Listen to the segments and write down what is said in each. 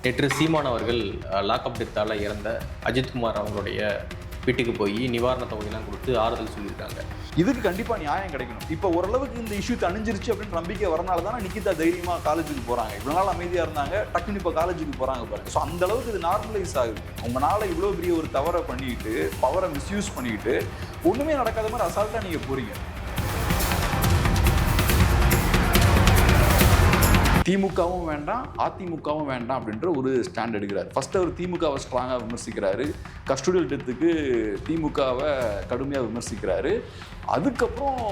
நேற்று சீமான் அவர்கள் லாக்அப் டெத்தால் இறந்த அஜித்குமார் அவங்களுடைய வீட்டுக்கு போய் நிவாரண தொகையெல்லாம் கொடுத்து ஆறுதல் சொல்லியிருக்காங்க. இதுக்கு கண்டிப்பாக நியாயம் கிடைக்கணும். இப்போ ஓரளவுக்கு இந்த இஷ்யூ தணிஞ்சிருச்சு அப்படின்னு நம்பிக்கை வரனால தானே நிக்கிதா தைரியமாக காலேஜுக்கு போகிறாங்க. இவ்வளோ நாள் அமைதியாக இருந்தாங்க, டக்குன்னு இப்போ காலேஜுக்கு போகிறாங்க பாருங்க. ஸோ அந்த அளவுக்கு இது நார்மலைஸ் ஆகுது. உங்களால் இவ்வளோ பெரிய ஒரு தவறை பண்ணிக்கிட்டு பவரை மிஸ்யூஸ் பண்ணிக்கிட்டு ஒன்றுமே நடக்காத மாதிரி அசால்ட்டாக நீங்கள் போகிறீங்க. திமுகவும் வேண்டாம் அதிமுகவும் வேண்டாம் அப்படின்ற ஒரு ஸ்டாண்ட் எடுக்கிறார். ஃபர்ஸ்ட் அவர் திமுகவை ஸ்ட்ராங்காக விமர்சிக்கிறாரு, கஸ்டோடியல் டெத்துக்கு திமுகவை கடுமையாக விமர்சிக்கிறாரு. அதுக்கப்புறம்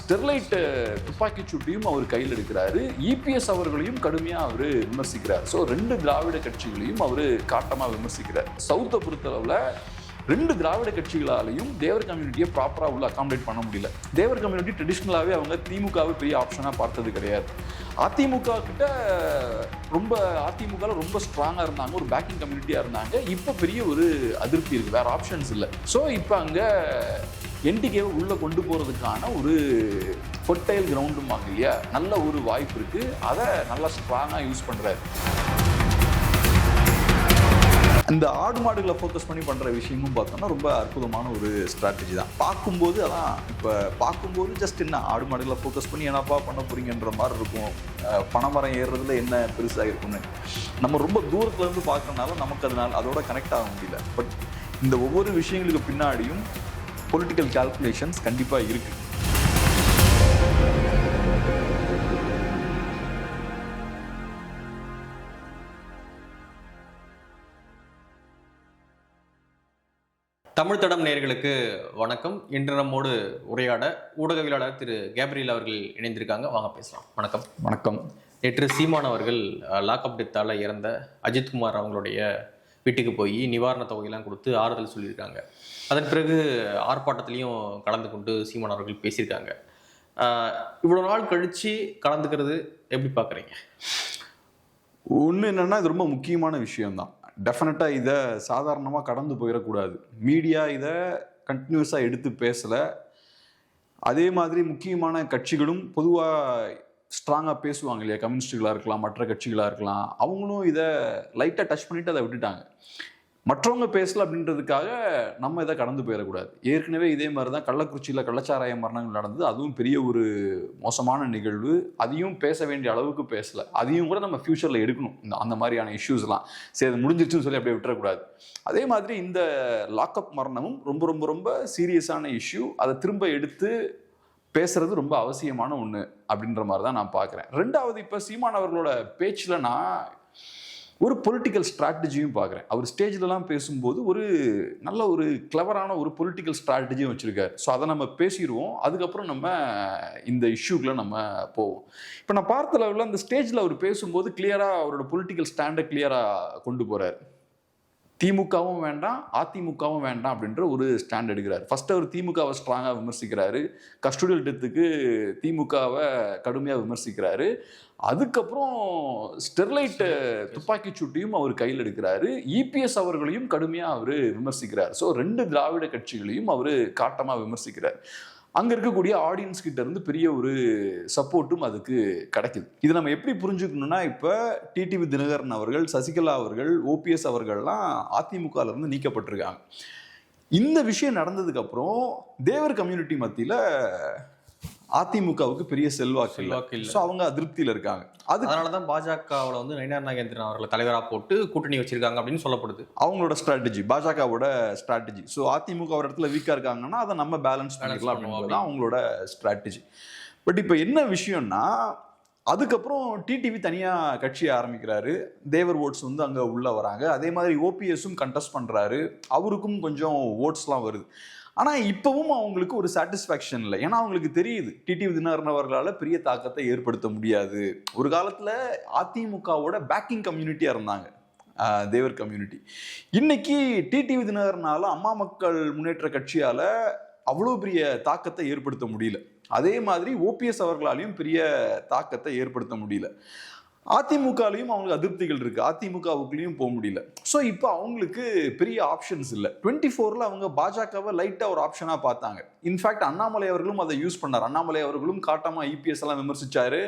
ஸ்டெர்லைட் துப்பாக்கி சூட்டையும் அவர் கையில் எடுக்கிறாரு. இபிஎஸ் அவர்களையும் கடுமையாக அவர் விமர்சிக்கிறார். ஸோ 2 திராவிட கட்சிகளையும் அவர் காட்டமாக விமர்சிக்கிறார். சவுத்தை பொறுத்தளவில் 2 திராவிட கட்சிகளாலையும் தேவர் கம்யூனிட்டியை ப்ராப்பராக உள்ள அகாமடேட் பண்ண முடியல. தேவர் கம்யூனிட்டி ட்ரெடிஷ்னலாகவே அவங்க திமுகவை பெரிய ஆப்ஷனாக பார்த்தது கிடையாது. அதிமுக கிட்ட அதிமுகவில் ரொம்ப ஸ்ட்ராங்காக இருந்தாங்க, ஒரு பேக்கிங் கம்யூனிட்டியாக இருந்தாங்க. இப்போ பெரிய ஒரு அதிருப்தி இருக்குது, வேறு ஆப்ஷன்ஸ் இல்லை. ஸோ இப்போ அங்கே என்டிகேவை உள்ளே கொண்டு போகிறதுக்கான ஒரு ஃபெர்டைல் கிரவுண்டுமாங்க இல்லையா, நல்ல ஒரு வாய்ப்பு இருக்குது. அதை நல்லா ஸ்ட்ராங்காக யூஸ் பண்ணுறாரு. இந்த ஆடு மாடுகளை ஃபோக்கஸ் பண்ணி பண்ணுற விஷயமும் பார்த்தோம்னா ரொம்ப அற்புதமான ஒரு ஸ்ட்ராட்டஜி தான். பார்க்கும்போது அதான் இப்போ பார்க்கும்போது ஜஸ்ட் என்ன ஆடு மாடுகளை ஃபோக்கஸ் பண்ணி என்னப்பா பண்ண போறீங்கன்ற மாதிரி இருக்கும். பனைமரம் ஏறுறதுல என்ன பெருசாக இருக்குன்னு நம்ம ரொம்ப தூரத்துலேருந்து பார்க்கறதுனால நமக்கு அதோட கனெக்ட் ஆக முடியல. பட் இந்த ஒவ்வொரு விஷயங்களுக்கு பின்னாடியும் பொலிட்டிக்கல் கால்குலேஷன்ஸ் கண்டிப்பாக இருக்குது. தமிழ் தடம் நேயர்களுக்கு வணக்கம். இன்று நம்மோடு உரையாட ஊடகவியலாளர் திரு கேப்ரியல் அவர்கள் இணைந்திருக்காங்க. வாங்க பேசலாம். வணக்கம். வணக்கம். நேற்று சீமான் அவர்கள் லாக்அப் டெத்தால் இறந்த அஜித்குமார் அவங்களுடைய வீட்டுக்கு போய் நிவாரண தொகையெல்லாம் கொடுத்து ஆறுதல் சொல்லியிருக்காங்க. அதன் பிறகு ஆர்ப்பாட்டத்திலையும் கலந்து கொண்டு சீமான் அவர்கள் பேசியிருக்காங்க. இவ்வளோ நாள் கழித்து கலந்துக்கிறது எப்படி பார்க்குறீங்க? ஒன்று என்னென்னா, இது ரொம்ப முக்கியமான விஷயம்தான். டெஃபினட்டாக இதை சாதாரணமாக கடந்து போயிடக்கூடாது. மீடியா இதை கண்டினியூஸாக எடுத்து பேசலை. அதே மாதிரி முக்கியமான கட்சிகளும் பொதுவாக ஸ்ட்ராங்காக பேசுவாங்க இல்லையா, கம்யூனிஸ்டுகளாக இருக்கலாம், மற்ற கட்சிகளாக இருக்கலாம். அவங்களும் இதை லைட்டாக டச் பண்ணிவிட்டு அதை விட்டுட்டாங்க. மற்றவங்க பேசலை அப்படின்றதுக்காக நம்ம இதை கடந்து போயிடக்கூடாது. ஏற்கனவே இதே மாதிரி தான் கள்ளக்குறிச்சியில் கள்ளச்சாராய மரணங்கள் நடந்தது. அதுவும் பெரிய ஒரு மோசமான நிகழ்வு. அதையும் பேச வேண்டிய அளவுக்கு பேசலை. அதையும் கூட நம்ம ஃப்யூச்சரில் எடுக்கணும். அந்த மாதிரியான இஷ்யூஸ்லாம் சரி அது முடிஞ்சிருச்சுன்னு சொல்லி அப்படியே விட்டுறக்கூடாது. அதே மாதிரி இந்த லாக்அப் மரணமும் ரொம்ப ரொம்ப ரொம்ப சீரியஸான இஷ்யூ. அதை திரும்ப எடுத்து பேசுறது ரொம்ப அவசியமான ஒன்று அப்படின்ற மாதிரி தான் நான் பார்க்குறேன். 2வது, இப்போ சீமான் அவர்களோட பேச்சில் நான் ஒரு பொலிட்டிக்கல் ஸ்ட்ராட்டஜியும் பார்க்குறேன். அவர் ஸ்டேஜ்லலாம் பேசும்போது ஒரு நல்ல ஒரு கிளவரான ஒரு பொலிட்டிக்கல் ஸ்ட்ராட்டஜியும் வச்சுருக்காரு. ஸோ அதை நம்ம பேசிடுவோம். அதுக்கப்புறம் நம்ம இந்த இஷ்யூக்குள்ள நம்ம போவோம். இப்போ நான் பார்த்த லெவலில் அந்த ஸ்டேஜில் அவர் பேசும்போது கிளியராக அவரோட பொலிட்டிக்கல் ஸ்டாண்டை கிளியராக கொண்டு போகிறார். திமுகவும் வேண்டாம் அதிமுகவும் வேண்டாம் அப்படின்ற ஒரு ஸ்டாண்ட் எடுக்கிறார். ஃபர்ஸ்ட் அவர் திமுகவை ஸ்ட்ராங்காக விமர்சிக்கிறாரு, கஸ்டோடியல் டெத்துக்கு திமுகவை கடுமையாக விமர்சிக்கிறாரு. அதுக்கப்புறம் ஸ்டெர்லைட் துப்பாக்கி சூட்டையும் அவர் கையில் எடுக்கிறாரு. இபிஎஸ் அவர்களையும் கடுமையாக அவர் விமர்சிக்கிறார். ஸோ 2 திராவிட கட்சிகளையும் அவர் காட்டமாக விமர்சிக்கிறார். அங்கே இருக்கக்கூடிய ஆடியன்ஸ் கிட்ட இருந்து பெரிய ஒரு சப்போர்ட்டும் அதுக்கு கிடைக்குது. இதை நம்ம எப்படி புரிஞ்சுக்கணும்னா, இப்போ டிடிவி தினகரன் அவர்கள், சசிகலா அவர்கள், ஓபிஎஸ் அவர்கள்லாம் அதிமுகலேருந்து நீக்கப்பட்டிருக்காங்க. இந்த விஷயம் நடந்ததுக்கப்புறம் தேவர் கம்யூனிட்டி மத்தியில் அதிமுகவுக்கு பெரிய செல்வாக்கு இல்லை. ஸோ அவங்க அதிருப்தியில் இருக்காங்க. அதனால தான் பாஜகவில் வந்து நயினார் நாகேந்திரன் அவர்களை தலைவராக போட்டு கூட்டணி வச்சிருக்காங்க அப்படின்னு சொல்லப்படுது. அவங்களோட ஸ்ட்ராட்டஜி, பாஜகவோட ஸ்ட்ராட்டஜி. ஸோ அதிமுக ஒரு இடத்துல வீக்காக இருக்காங்கன்னா அதை நம்ம பேலன்ஸ் பண்ணிக்கலாம் அப்படின்றது தான் அவங்களோட ஸ்ட்ராட்டஜி. பட் இப்போ என்ன விஷயம்னா, அதுக்கப்புறம் டிடிவி தனியாக கட்சியை ஆரம்பிக்கிறாரு. தேவர் ஓட்ஸ் வந்து அங்கே உள்ளே வராங்க. அதே மாதிரி ஓபிஎஸும் கண்டெஸ்ட் பண்ணுறாரு. அவருக்கும் கொஞ்சம் ஓட்ஸ்லாம் வருது. ஆனால் இப்போவும் அவங்களுக்கு ஒரு சாட்டிஸ்ஃபேக்ஷன் இல்லை. ஏன்னா அவங்களுக்கு தெரியுது டிடிவி தினகரன் அவர்களால் பெரிய தாக்கத்தை ஏற்படுத்த முடியாது. ஒரு காலத்தில் அதிமுகவோட பேக்கிங் கம்யூனிட்டியாக இருந்தாங்க தேவர் கம்யூனிட்டி. இன்னைக்கு டிடிவி தினகரனால் அம்மா மக்கள் முன்னேற்ற கட்சியால் அவ்வளோ பெரிய தாக்கத்தை ஏற்படுத்த முடியல. அதே மாதிரி ஓபிஎஸ் அவர்களாலையும் பெரிய தாக்கத்தை ஏற்படுத்த முடியல. அதிமுகலையும் அவங்களுக்கு அதிருப்திகள் இருக்கு, அதிமுகவுக்குள்ளேயும் போக முடியல. ஸோ இப்போ அவங்களுக்கு பெரிய ஆப்ஷன்ஸ் இல்லை. 24ல் அவங்க பாஜகவை லைட்டா ஒரு ஆப்ஷனா பார்த்தாங்க. இன்ஃபேக்ட் அண்ணாமலை அவர்களும் அதை யூஸ் பண்ணார். அண்ணாமலை அவர்களும் காட்டாம ஐபிஎஸ் எல்லாம் விமர்சிச்சாரு,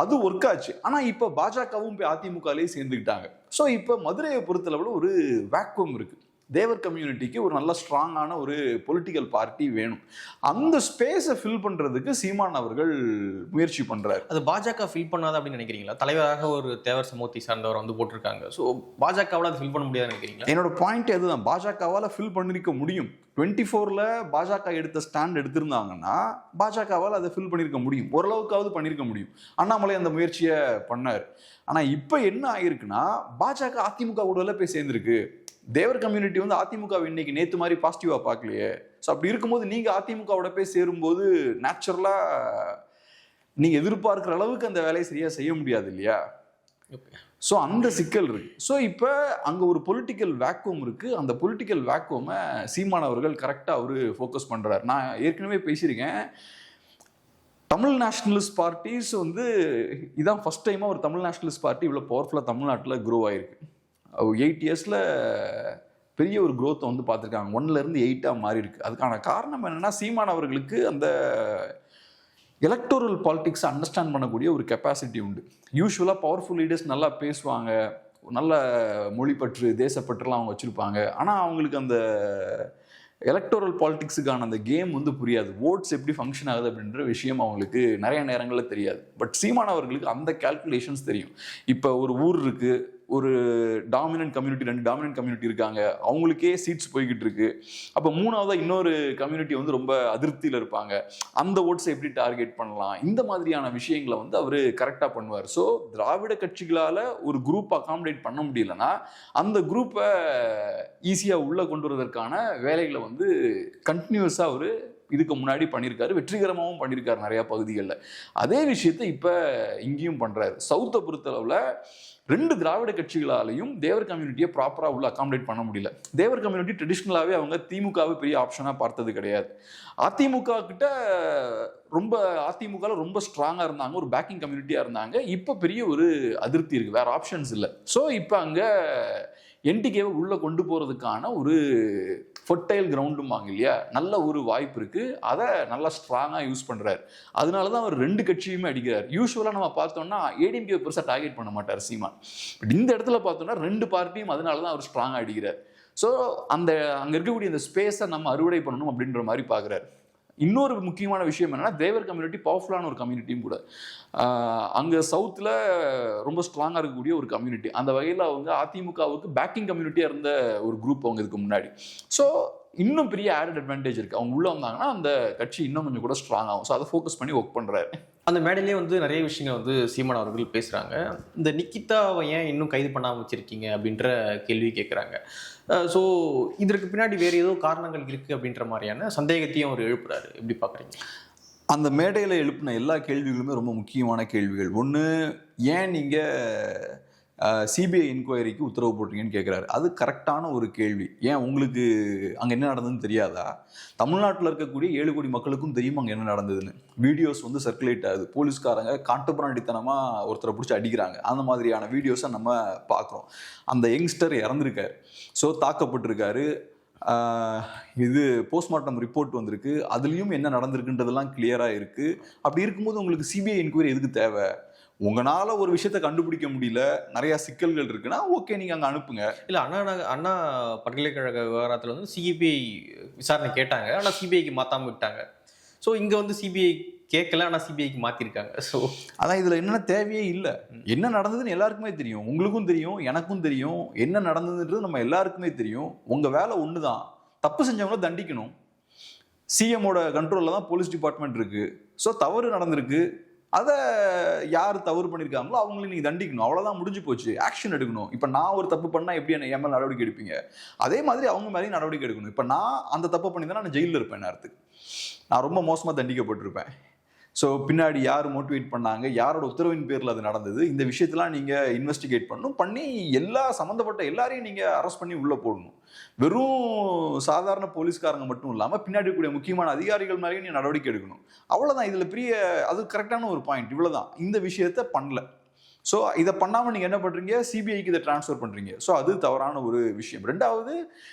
அது ஒர்க் ஆச்சு. ஆனா இப்போ பாஜகவும் போய் அதிமுகலேயே சேர்ந்துக்கிட்டாங்க. ஸோ இப்போ மதுரையை பொறுத்தளவில் ஒரு வேக்குவம் இருக்கு. தேவர் கம்யூனிட்டிக்கு ஒரு நல்ல ஸ்ட்ராங்கான ஒரு பொலிட்டிக்கல் பார்ட்டி வேணும். அந்த ஸ்பேஸை ஃபில் பண்றதுக்கு சீமான் அவர்கள் முயற்சி பண்றாரு. அது பாஜக ஃபில் பண்ணாத அப்படின்னு நினைக்கிறீங்களா? தலைவராக ஒரு தேவர் சமூகத்தை சார்ந்தவர் வந்து போட்டிருக்காங்க. ஸோ பாஜகவால் அது ஃபில் பண்ண முடியாதுன்னு நினைக்கிறீங்களா? என்னோட பாயிண்ட் அதுதான், பாஜகவால் ஃபில் பண்ணிருக்க முடியும். 24ல் பாஜக எடுத்த ஸ்டாண்ட் எடுத்திருந்தாங்கன்னா பாஜகவால் அதை ஃபில் பண்ணியிருக்க முடியும், ஓரளவுக்காவது பண்ணியிருக்க முடியும். அண்ணாமலை அந்த முயற்சியை பண்ணார். ஆனால் இப்போ என்ன ஆயிருக்குன்னா, பாஜக அதிமுக கூட போய் சேர்ந்துருக்கு. தேவர் கம்யூனிட்டி வந்து அதிமுக இன்னைக்கு நேற்று மாதிரி பாசிட்டிவா பார்க்கலையே. ஸோ அப்படி இருக்கும்போது நீங்க அதிமுகவோட போய் சேரும்போது நேச்சுரலா நீங்க எதிர்பார்க்கிற அளவுக்கு அந்த வேலையை சரியா செய்ய முடியாது இல்லையா? ஸோ அந்த சிக்கல் இருக்கு. ஸோ இப்போ அங்க ஒரு பொலிட்டிக்கல் வேக்குவம் இருக்கு. அந்த பொலிட்டிக்கல் வேக்குவமை சீமான் அவர்கள் கரெக்டா அவரு ஃபோக்கஸ் பண்றாரு. நான் ஏற்கனவே பேசியிருக்கேன், தமிழ் நேஷனலிஸ்ட் பார்ட்டிஸ் வந்து இதான் ஃபர்ஸ்ட் டைமா ஒரு தமிழ் நேஷனலிஸ்ட் பார்ட்டி இவ்வளோ பவர்ஃபுல்லாக தமிழ்நாட்டில் க்ரோ ஆயிருக்கு. 8 இயர்ஸில் பெரிய ஒரு க்ரோத்தை வந்து பார்த்துருக்காங்க. 1லேருந்து 8ஆக மாறி இருக்கு. அதுக்கான காரணம் என்னன்னா, சீமான் அவர்களுக்கு அந்த எலக்டோரல் பாலிடிக்ஸை அண்டர்ஸ்டாண்ட் பண்ணக்கூடிய ஒரு கெப்பாசிட்டி உண்டு. யூஸ்வலாக பவர்ஃபுல் லீடர்ஸ் நல்லா பேசுவாங்க, நல்ல மொழிப்பற்று தேசப்பற்றுலாம் அவங்க வச்சுருப்பாங்க. ஆனால் அவங்களுக்கு அந்த எலக்டோரல் பாலிடிக்ஸுக்கான அந்த கேம் வந்து புரியாது. ஓட்ஸ் எப்படி ஃபங்க்ஷன் ஆகுது அப்படின்ற விஷயம் அவங்களுக்கு நிறைய நேரங்களில் தெரியாது. பட் சீமான் அவர்களுக்கு அந்த கால்குலேஷன்ஸ் தெரியும். இப்போ ஒரு ஊர் இருக்கு, ஒரு டாமினன்ட் கம்யூனிட்டி, 2 டாமினன்ட் கம்யூனிட்டி இருக்காங்க, அவங்களுக்கே சீட்ஸ் போய்கிட்டு இருக்கு. அப்போ 3ஆவதா இன்னொரு கம்யூனிட்டி வந்து ரொம்ப அதிருப்தியில் இருப்பாங்க, அந்த ஓட்ஸை எப்படி டார்கெட் பண்ணலாம், இந்த மாதிரியான விஷயங்களை வந்து அவர் கரெக்டாக பண்ணுவார். ஸோ திராவிட கட்சிகளால் ஒரு குரூப் அகாமடேட் பண்ண முடியலன்னா அந்த குரூப்பை ஈஸியாக உள்ளே கொண்டு வருவதற்கான வேலைகளை வந்து கண்டினியூஸாக அவர் இதுக்கு முன்னாடி பண்ணியிருக்காரு, வெற்றிகரமாகவும் பண்ணியிருக்காரு நிறையா பகுதிகளில். அதே விஷயத்தை இப்போ இங்கேயும் பண்ணுறாரு. சவுத்தை பொறுத்தளவில் 2 திராவிட கட்சிகளாலையும் தேவர் கம்யூனிட்டியை ப்ராப்பராக உள்ள அகாமடேட் பண்ண முடியல. தேவர் கம்யூனிட்டி ட்ரெடிஷ்னலாகவே அவங்க திமுகவை பெரிய ஆப்ஷனாக பார்த்தது கிடையாது. அதிமுக கிட்ட அதிமுகவில் ரொம்ப ஸ்ட்ராங்காக இருந்தாங்க, ஒரு பேக்கிங் கம்யூனிட்டியாக இருந்தாங்க. இப்போ பெரிய ஒரு அதிருப்தி இருக்குது, வேறு ஆப்ஷன்ஸ் இல்லை. ஸோ இப்போ அங்கே என்டிகேவை உள்ளே கொண்டு போகிறதுக்கான ஒரு ஃபர்டைல் கிரவுண்டுமாங்க இல்லையா, நல்ல ஒரு வாய்ப்பு இருக்குது. அதை நல்லா ஸ்ட்ராங்காக யூஸ் பண்ணுறாரு. அதனால தான் அவர் 2 கட்சியுமே அடிக்கிறார். யூஸ்வலாக நம்ம பார்த்தோம்னா ஏடிஎம்கே பெருசாக டார்கெட் பண்ண மாட்டார் சீமான். பட் இந்த இடத்துல பார்த்தோம்னா 2 பார்ட்டியும் அதனால தான் அவர் ஸ்ட்ராங்காக அடிக்கிறார். ஸோ அங்கே இருக்கக்கூடிய அந்த ஸ்பேஸை நம்ம அறுவடை பண்ணணும் அப்படின்ற மாதிரி பார்க்குறாரு. இன்னொரு முக்கியமான விஷயம் என்னன்னா, தேவர் கம்யூனிட்டி பவர்ஃபுல்லான ஒரு கம்யூனிட்டியும் கூட. அங்கே சவுத்தில் ரொம்ப ஸ்ட்ராங்காக இருக்கக்கூடிய ஒரு கம்யூனிட்டி. அந்த வகையில் அவங்க அதிமுகவுக்கு பேக்கிங் கம்யூனிட்டியாக இருந்த ஒரு குரூப் அவங்க இதுக்கு முன்னாடி. ஸோ இன்னும் பெரிய ஆடட் அட்வான்டேஜ் இருக்குது. அவங்க உள்ளே வந்தாங்கன்னா அந்த கட்சி இன்னும் கொஞ்சம் கூட ஸ்ட்ராங் ஆகும். ஸோ அதை ஃபோக்கஸ் பண்ணி ஒர்க் பண்ணுறாரு. அந்த மேடையிலே வந்து நிறைய விஷயங்கள் வந்து சீமான் அவர்கள் பேசுகிறாங்க. இந்த நிக்கிதாவை ஏன் இன்னும் கைது பண்ணாமல் வச்சுருக்கீங்க அப்படின்ற கேள்வி கேட்குறாங்க. ஸோ இதற்கு பின்னாடி வேறு ஏதோ காரணங்கள் இருக்குது அப்படின்ற மாதிரியான சந்தேகத்தையும் அவர் எழுப்புறாரு. எப்படி பார்க்குறீங்க? அந்த மேடையில் எழுப்பின எல்லா கேள்விகளுமே ரொம்ப முக்கியமான கேள்விகள். ஒன்று, ஏன் நீங்கள் சிபிஐ என்கொயரிக்கு உத்தரவு போட்டீங்கன்னு கேட்குறாரு. அது கரெக்டான ஒரு கேள்வி. ஏன் உங்களுக்கு அங்கே என்ன நடந்ததுன்னு தெரியாதா? தமிழ்நாட்டில் இருக்கக்கூடிய 7 கோடி மக்களுக்கும் தெரியும் அங்கே என்ன நடந்ததுன்னு. வீடியோஸ் வந்து சர்க்குலேட் ஆகுது. போலீஸ்காரங்க காட்டுப்புறாடித்தனமாக ஒருத்தரை பிடிச்சி அடிக்கிறாங்க. அந்த மாதிரியான வீடியோஸை நம்ம பார்க்குறோம். அந்த யங்ஸ்டர் இறந்துருக்காரு, ஸோ தாக்கப்பட்டிருக்காரு. இது போஸ்ட்மார்ட்டம் ரிப்போர்ட் வந்திருக்கு, அதுலேயும் என்ன நடந்திருக்குன்றதெல்லாம் கிளியராக இருக்குது. அப்படி இருக்கும்போது உங்களுக்கு சிபிஐ என்கொயரி எதுக்கு தேவை? உங்களால் ஒரு விஷயத்தை கண்டுபிடிக்க முடியல, நிறையா சிக்கல்கள் இருக்குன்னா ஓகே, நீங்கள் அங்கே அனுப்புங்க. இல்லை, அண்ணா பல்கலைக்கழக விவகாரத்தில் வந்து சிபிஐ விசாரணை கேட்டாங்க, ஆனால் சிபிஐக்கு மாற்றாமல் விட்டாங்க. ஸோ இங்கே வந்து சிபிஐ கேட்கல, ஆனால் சிபிஐக்கு மாற்றிருக்காங்க. ஸோ அதான் இதில் என்னென்ன தேவையே இல்லை. என்ன நடந்ததுன்னு எல்லாருக்குமே தெரியும், உங்களுக்கும் தெரியும், எனக்கும் தெரியும். என்ன நடந்ததுன்றது நம்ம எல்லாருக்குமே தெரியும். உங்கள் வேலை ஒன்று தான், தப்பு செஞ்சவங்கள தண்டிக்கணும். சிஎம்மோட கண்ட்ரோலில் தான் போலீஸ் டிபார்ட்மெண்ட் இருக்குது. ஸோ தவறு நடந்திருக்கு, அதை யார் தவறு பண்ணியிருக்காங்களோ அவங்களை நீங்கள் தண்டிக்கணும். அவ்வளோதான், முடிஞ்சு போச்சு. ஆக்ஷன் எடுக்கணும். இப்போ நான் ஒரு தப்பு பண்ணால் எப்படி என்ன மேலே நடவடிக்கை எடுப்பீங்க, அதே மாதிரி அவங்க மேலேயும் நடவடிக்கை எடுக்கணும். இப்போ நான் அந்த தப்பு பண்ணி தான் நான் ஜெயிலில் இருப்பேன், நேரத்துக்கு நான் ரொம்ப மோசமாக தண்டிக்கப்பட்டிருப்பேன். ஸோ பின்னாடி யார் மோட்டிவேட் பண்ணாங்க, யாரோட உத்தரவின் பேரில் அது நடந்தது, இந்த விஷயத்தெல்லாம் நீங்கள் இன்வெஸ்டிகேட் பண்ணி எல்லா சம்மந்தப்பட்ட எல்லாரையும் நீங்கள் அரெஸ்ட் பண்ணி உள்ளே போடணும். வெறும் சாதாரண போலீஸ்காரங்க மட்டும் இல்லாமல் பின்னாடி இருக்கக்கூடிய முக்கியமான அதிகாரிகள் மேலேயும் நீங்கள் நடவடிக்கை எடுக்கணும். அவ்வளோதான். இதில் பெரிய அது கரெக்டான ஒரு பாயிண்ட். இவ்வளோதான். இந்த விஷயத்த பண்ணல. ஸோ இதை பண்ணாமல் நீங்கள் என்ன பண்ணுறீங்க, சிபிஐக்கு இதை டிரான்ஸ்ஃபர் பண்ணுறீங்க. ஸோ அது தவறான ஒரு விஷயம். ரெண்டாவது,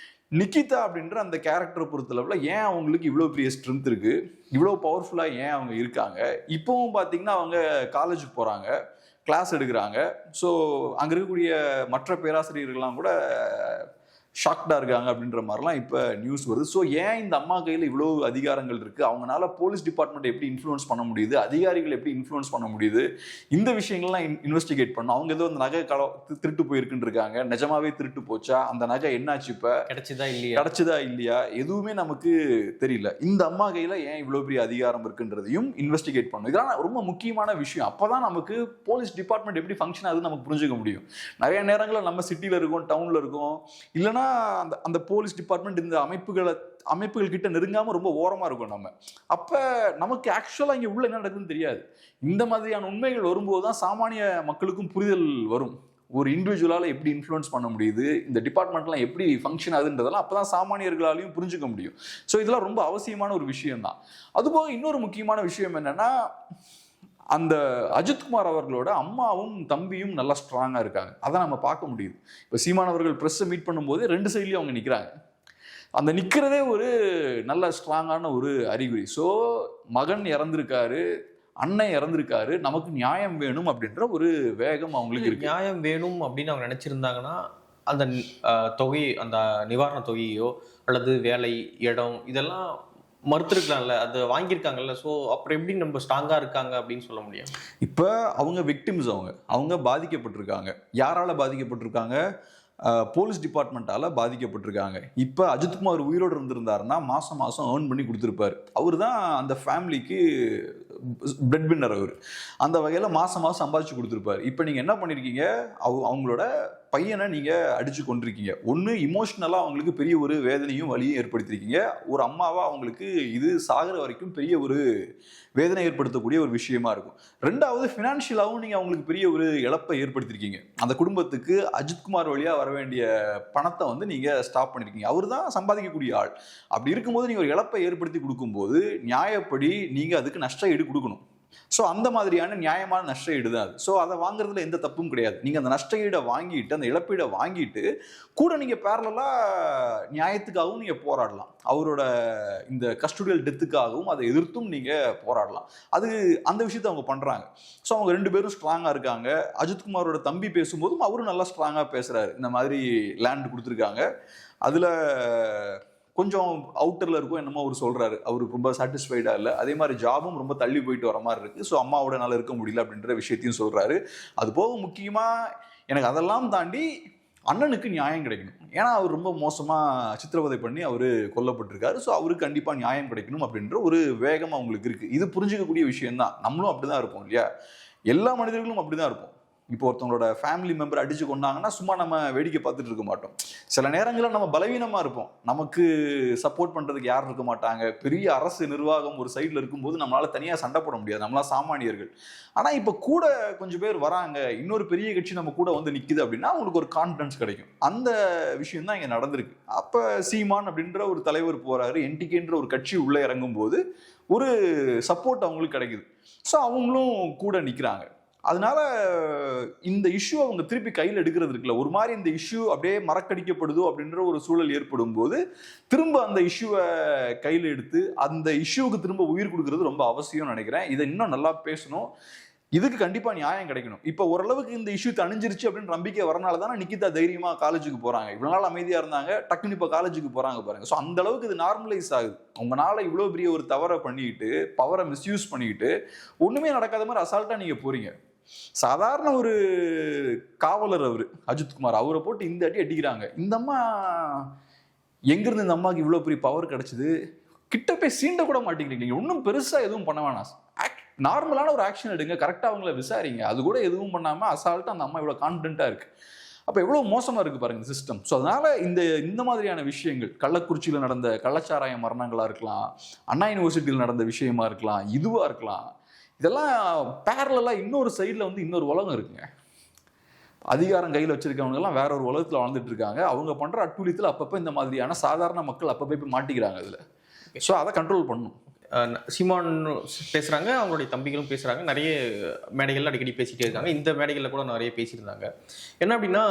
நிக்கிதா அப்படின்ற அந்த கேரக்டரை பொறுத்தளவில் ஏன் அவங்களுக்கு இவ்வளோ பெரிய ஸ்ட்ரென்த் இருக்கு, இவ்வளோ பவர்ஃபுல்லாக ஏன் அவங்க இருக்காங்க. இப்போவும் பார்த்தீங்கன்னா அவங்க காலேஜுக்கு போகிறாங்க, கிளாஸ் எடுக்கிறாங்க. ஸோ அங்கே இருக்கக்கூடிய மற்ற பேராசிரியர்கள்லாம் கூட ஷாக்டாக இருக்காங்க அப்படின்ற மாதிரிலாம் இப்போ நியூஸ் வருது. ஸோ ஏன் இந்த அம்மா கையில் இவ்வளோ அதிகாரங்கள் இருக்குது, அவங்களால போலீஸ் டிபார்ட்மெண்ட் எப்படி இன்ஃப்ளூயன்ஸ் பண்ண முடியுது, அதிகாரிகள் எப்படி இன்ஃப்ளூயன்ஸ் பண்ண முடியுது, இந்த விஷயங்கள்லாம் இன்வெஸ்டிகேட் பண்ணணும். அவங்க ஏதோ அந்த நகை திருட்டு போயிருக்குன்னு இருக்காங்க, நிஜமாவே திருட்டு போச்சா, அந்த நகை என்னாச்சு, இப்போ கிடைச்சதா இல்லையா, எதுவுமே நமக்கு தெரியல. இந்த அம்மா கையில் ஏன் இவ்வளோ பெரிய அதிகாரம் இருக்குன்றதையும் இன்வெஸ்டிகேட் பண்ணணும். இதெல்லாம் ரொம்ப முக்கியமான விஷயம். அப்போதான் நமக்கு போலீஸ் டிபார்ட்மெண்ட் எப்படி ஃபங்க்ஷன் ஆகுதுன்னு நமக்கு புரிஞ்சுக்க முடியும். நிறைய நேரங்களில் நம்ம சிட்டியில் இருக்கோம், டவுனில் இருக்கோம், இல்லைன்னா அந்த போலீஸ் டிபார்ட்மெண்ட் இந்த அமைப்புகள் கிட்ட நெருங்காம ரொம்ப ஓரமா இருக்கும். நம்ம அப்ப நமக்கு ஆக்சுவலா இங்க உள்ள என்ன நடக்குதுன்னு தெரியாது. இந்த மாதிரியான உண்மைகள் வரும்போதுதான் சாமானிய மக்களுக்கும் புரிதல் வரும். ஒரு இண்டிவிஜுவலால எப்படி இன்ஃப்ளூயன்ஸ் பண்ண முடியுது, இந்த டிபார்ட்மெண்ட்லாம் எப்படி ஃபங்க்ஷன் ஆகுதுன்றதெல்லாம் அப்பதான் சாமானியர்களாலையும் புரிஞ்சுக்க முடியும். ஸோ இதெல்லாம் ரொம்ப அவசியமான ஒரு விஷயம் தான். அதுபோக இன்னொரு முக்கியமான விஷயம் என்னன்னா, அந்த அஜித்குமார் அவர்களோட அம்மாவும் தம்பியும் நல்லா ஸ்ட்ராங்கா இருக்காங்க. அதை நம்ம பார்க்க முடியுது. இப்போ சீமான் அவர்கள் பிரஸ்ஸை மீட் பண்ணும்போது 2 சைட்லயும் அவங்க நிற்கிறாங்க. அந்த நிற்கிறதே ஒரு நல்ல ஸ்ட்ராங்கான ஒரு அறிகுறி. ஸோ மகன் இறந்திருக்காரு, அண்ணன் இறந்திருக்காரு, நமக்கு நியாயம் வேணும் அப்படின்ற ஒரு வேகம் அவங்களுக்கு இருக்கு. நியாயம் வேணும் அப்படின்னு அவங்க நினைச்சிருந்தாங்கன்னா அந்த தொகை, அந்த நிவாரண தொகையோ அல்லது வேலை, இடம், இதெல்லாம் மறுத்திருக்கலாம்ல, அது வாங்கியிருக்காங்கல்ல. ஸோ அப்புறம் எப்படி நம்ம ஸ்ட்ராங்கா இருக்காங்க அப்படின்னு சொல்ல முடியும்? இப்போ அவங்க விக்டிம்ஸ், அவங்க பாதிக்கப்பட்டிருக்காங்க. யாரால பாதிக்கப்பட்டிருக்காங்க? போலீஸ் டிபார்ட்மெண்ட்டால பாதிக்கப்பட்டிருக்காங்க. இப்போ அஜித்குமார் உயிரோடு இருந்திருந்தாருன்னா மாசம் மாசம் ஏர்ன் பண்ணி கொடுத்துருப்பாரு. அவர் தான் அந்த ஃபேமிலிக்கு பிரெட் வின்னர். அவர் அந்த வகையில் மாசம் மாசம் சம்பாதிச்சு கொடுத்துருப்பாரு. இப்போ நீங்கள் என்ன பண்ணியிருக்கீங்க, அவங்களோட பையனை நீங்கள் அடிச்சு கொண்டிருக்கீங்க. ஒன்று, இமோஷ்னலாக அவங்களுக்கு பெரிய ஒரு வேதனையும் வலியும் ஏற்படுத்தியிருக்கீங்க. ஒரு அம்மாவாக அவங்களுக்கு இது சாகிற வரைக்கும் பெரிய ஒரு வேதனை ஏற்படுத்தக்கூடிய ஒரு விஷயமா இருக்கும். ரெண்டாவது, ஃபினான்ஷியலாகவும் நீங்கள் அவங்களுக்கு பெரிய ஒரு இழப்பை ஏற்படுத்தியிருக்கீங்க. அந்த குடும்பத்துக்கு அஜித்குமார் வழியாக வர வேண்டிய பணத்தை வந்து நீங்கள் ஸ்டாப் பண்ணியிருக்கீங்க. அவர் தான் சம்பாதிக்கக்கூடிய ஆள். அப்படி இருக்கும்போது நீங்கள் ஒரு இழப்பை ஏற்படுத்தி கொடுக்கும்போது நியாயப்படி நீங்கள் அதுக்கு நஷ்ட ஈடு கொடுக்கணும். ஸோ அந்த மாதிரியான நியாயமான நஷ்ட ஈடு தான் அது. ஸோ அதை வாங்குறதுல எந்த தப்பும் கிடையாது. நீங்கள் அந்த நஷ்ட ஈடை வாங்கிட்டு, அந்த இழப்பீடை வாங்கிட்டு கூட நீங்கள் பேரலாக நியாயத்துக்காகவும் நீங்கள் போராடலாம். அவரோட இந்த கஸ்டோடியல் டெத்துக்காகவும் அதை எதிர்த்தும் நீங்கள் போராடலாம். அது அந்த விஷயத்தை அவங்க பண்ணுறாங்க. ஸோ அவங்க 2 பேரும் ஸ்ட்ராங்காக இருக்காங்க. அஜித்குமாரோட தம்பி பேசும்போதும் அவரும் நல்லா ஸ்ட்ராங்காக பேசுகிறாரு. இந்த மாதிரி லேண்ட் கொடுத்துருக்காங்க, அதில் கொஞ்சம் அவுட்டரில் இருக்கும் என்னமோ அவர் சொல்கிறாரு, அவர் ரொம்ப சாட்டிஸ்ஃபைடாக இல்லை. அதே மாதிரி ஜாபும் ரொம்ப தள்ளி போயிட்டு வர மாதிரி இருக்குது. ஸோ அம்மாவோட நல்லா இருக்க முடியல அப்படின்ற விஷயத்தையும் சொல்கிறாரு. அது போக முக்கியமாக எனக்கு அதெல்லாம் தாண்டி அண்ணனுக்கு நியாயம் கிடைக்கணும். ஏன்னா அவர் ரொம்ப மோசமாக சித்திரவதை பண்ணி அவர் கொல்லப்பட்டிருக்காரு. ஸோ அவருக்கு கண்டிப்பாக நியாயம் கிடைக்கணும் அப்படின்ற ஒரு வேகம் அவங்களுக்கு இருக்குது. இது புரிஞ்சிக்கக்கூடிய விஷயம்தான். நம்மளும் அப்படி தான் இருப்போம் இல்லையா? எல்லா மனிதர்களும் அப்படி தான் இருப்போம். இப்போ ஒருத்தவங்களோட ஃபேமிலி மெம்பர் அடிச்சு கொண்டாங்கன்னா சும்மா நம்ம வேடிக்கை பார்த்துட்டு இருக்க மாட்டோம். சில நேரங்களில் நம்ம பலவீனமா இருப்போம், நமக்கு சப்போர்ட் பண்றதுக்கு யாரும் இருக்க மாட்டாங்க. பெரிய அரசு நிர்வாகம் ஒரு சைட்ல இருக்கும்போது நம்மளால தனியா சண்டை போட முடியாது, நம்மளா சாமானியர்கள். ஆனா இப்ப கூட கொஞ்சம் பேர் வராங்க, இன்னொரு பெரிய கட்சி நம்ம கூட வந்து நிக்குது அப்படின்னா அவங்களுக்கு ஒரு கான்ஃபிடன்ஸ் கிடைக்கும். அந்த விஷயம் தான் இங்க நடந்திருக்கு. அப்ப சீமான் அப்படின்ற ஒரு தலைவர் போறாரு, என்டிகேன்ற ஒரு கட்சி உள்ள இறங்கும் போது ஒரு சப்போர்ட் அவங்களுக்கு கிடைக்குது. ஸோ அவங்களும் கூட நிற்கிறாங்க. அதனால இந்த இஷ்யூ அவங்க திருப்பி கையில் எடுக்கிறது இருக்குல்ல, ஒரு மாதிரி இந்த இஷ்யூ அப்படியே மறக்கடிக்கப்படுதோ அப்படின்ற ஒரு சூழல் ஏற்படும் போது திரும்ப அந்த இஷ்யூவை கையில் எடுத்து அந்த இஷ்யூவுக்கு திரும்ப உயிர் கொடுக்கறது ரொம்ப அவசியம்னு நினைக்கிறேன். இதை இன்னும் நல்லா பேசணும், இதுக்கு கண்டிப்பா நியாயம் கிடைக்கணும். இப்ப ஓரளவுக்கு இந்த இஷ்யூ தணிஞ்சிருச்சு அப்படின்னு நம்பிக்கை வரனால தானே நிக்கிதா தைரியமா காலேஜுக்கு போறாங்க. இவ்வளவு நாள் அமைதியா இருந்தாங்க, டக்குன்னு இப்ப காலேஜுக்கு போறாங்க பாருங்க. ஸோ அந்த அளவுக்கு இது நார்மலைஸ் ஆகுது. உங்களால இவ்வளவு பெரிய ஒரு தவறை பண்ணிட்டு, பவரை மிஸ்யூஸ் பண்ணிட்டு, ஒண்ணுமே நடக்காத மாதிரி அசால்ட்டா நீங்க போறீங்க. சாதாரண ஒரு காவலர் அவரு அஜித்குமார், அவரை போட்டு இந்த அடி அடிக்கிறாங்க. இந்த அம்மா எங்கிருந்து இந்த அம்மாவுக்கு இவ்வளவு பெரிய பவர் கிடைச்சது? கிட்ட போய் சீண்ட கூட மாட்டேங்கிறீங்க. இன்னும் பெருசா எதுவும் பண்ண வேணாம், நார்மலான ஒரு ஆக்ஷன் எடுங்க, கரெக்டா அவங்கள விசாரிங்க. அது கூட எதுவும் பண்ணாம அசால்ட்டா அந்த அம்மா இவ்வளவு கான்பிடென்ட்டா இருக்கு. அப்ப எவ்வளவு மோசமா இருக்கு பாருங்க சிஸ்டம். ஸோ அதனால இந்த மாதிரியான விஷயங்கள், கள்ளக்குறிச்சியில நடந்த கள்ளச்சாராய மரணங்களா இருக்கலாம், அண்ணா யூனிவர்சிட்டியில் நடந்த விஷயமா இருக்கலாம், இதுவா இருக்கலாம், இதெல்லாம் பேரலா இன்னொரு சைட்ல வந்து இன்னொரு உலகம் இருக்குங்க. அதிகாரம் கையில் வச்சிருக்கவங்க எல்லாம் வேற ஒரு உலகத்துல வாழ்ந்துட்டு இருக்காங்க. அவங்க பண்ற அட்டூழியத்துல அப்பப்ப இந்த மாதிரியான சாதாரண மக்கள் அப்பப்ப போய் மாட்டிக்கிறாங்க அதுல. ஸோ அதை கண்ட்ரோல் பண்ணணும். சீமான் பேசுகிறாங்க, அவங்களுடைய தம்பிகளும் பேசுகிறாங்க, நிறைய மேடைகள்ல அடிக்கடி பேசிகிட்டே இருக்காங்க. இந்த மேடைகளில் கூட நிறைய பேசியிருந்தாங்க. என்ன அப்படின்னா,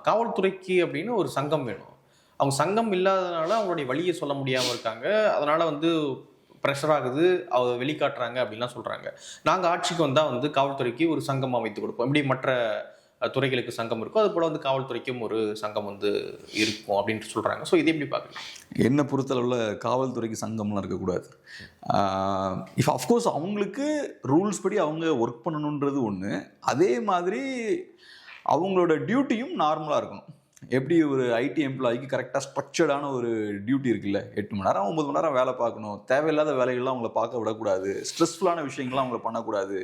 காவல்துறைக்கு அப்படின்னு ஒரு சங்கம் வேணும். அவங்க சங்கம் இல்லாததுனால அவங்களுடைய வழியை சொல்ல முடியாமல் இருக்காங்க. அதனால் வந்து ப்ரெஷர் ஆகுது, அவங்க வெளிக்காட்டுறாங்க அப்படின்லாம் சொல்கிறாங்க. நாங்கள் ஆட்சிக்கு வந்தால் வந்து காவல்துறைக்கு ஒரு சங்கம் அமைத்து கொடுப்போம், இப்படி மற்ற துறைகளுக்கு சங்கம் இருக்கும், அது போல் வந்து காவல்துறைக்கும் ஒரு சங்கம் வந்து இருக்கும் அப்படின்ட்டு சொல்கிறாங்க. ஸோ இது எப்படி பார்க்குறீங்க? என்னை பொறுத்தளவில் காவல்துறைக்கு சங்கம்லாம் இருக்கக்கூடாது. இஃப் அஃப்கோர்ஸ் அவங்களுக்கு ரூல்ஸ் படி அவங்க ஒர்க் பண்ணணுன்றது ஒன்று, அதே மாதிரி அவங்களோட டியூட்டியும் நார்மலாக இருக்கணும். எப்படி ஒரு ஐடி எம்ப்ளாய்க்கு கரெக்டாக ஸ்ட்ரக்சர்டான ஒரு டியூட்டி இருக்குல்ல, 8 மணி நேரம் 9 மணி நேரம் வேலை பார்க்கணும், தேவையில்லாத வேலைகள்லாம் அவங்கள பார்க்க விடக்கூடாது, ஸ்ட்ரெஸ்ஃபுல்லான விஷயங்கள்லாம் அவங்கள பண்ணக்கூடாது,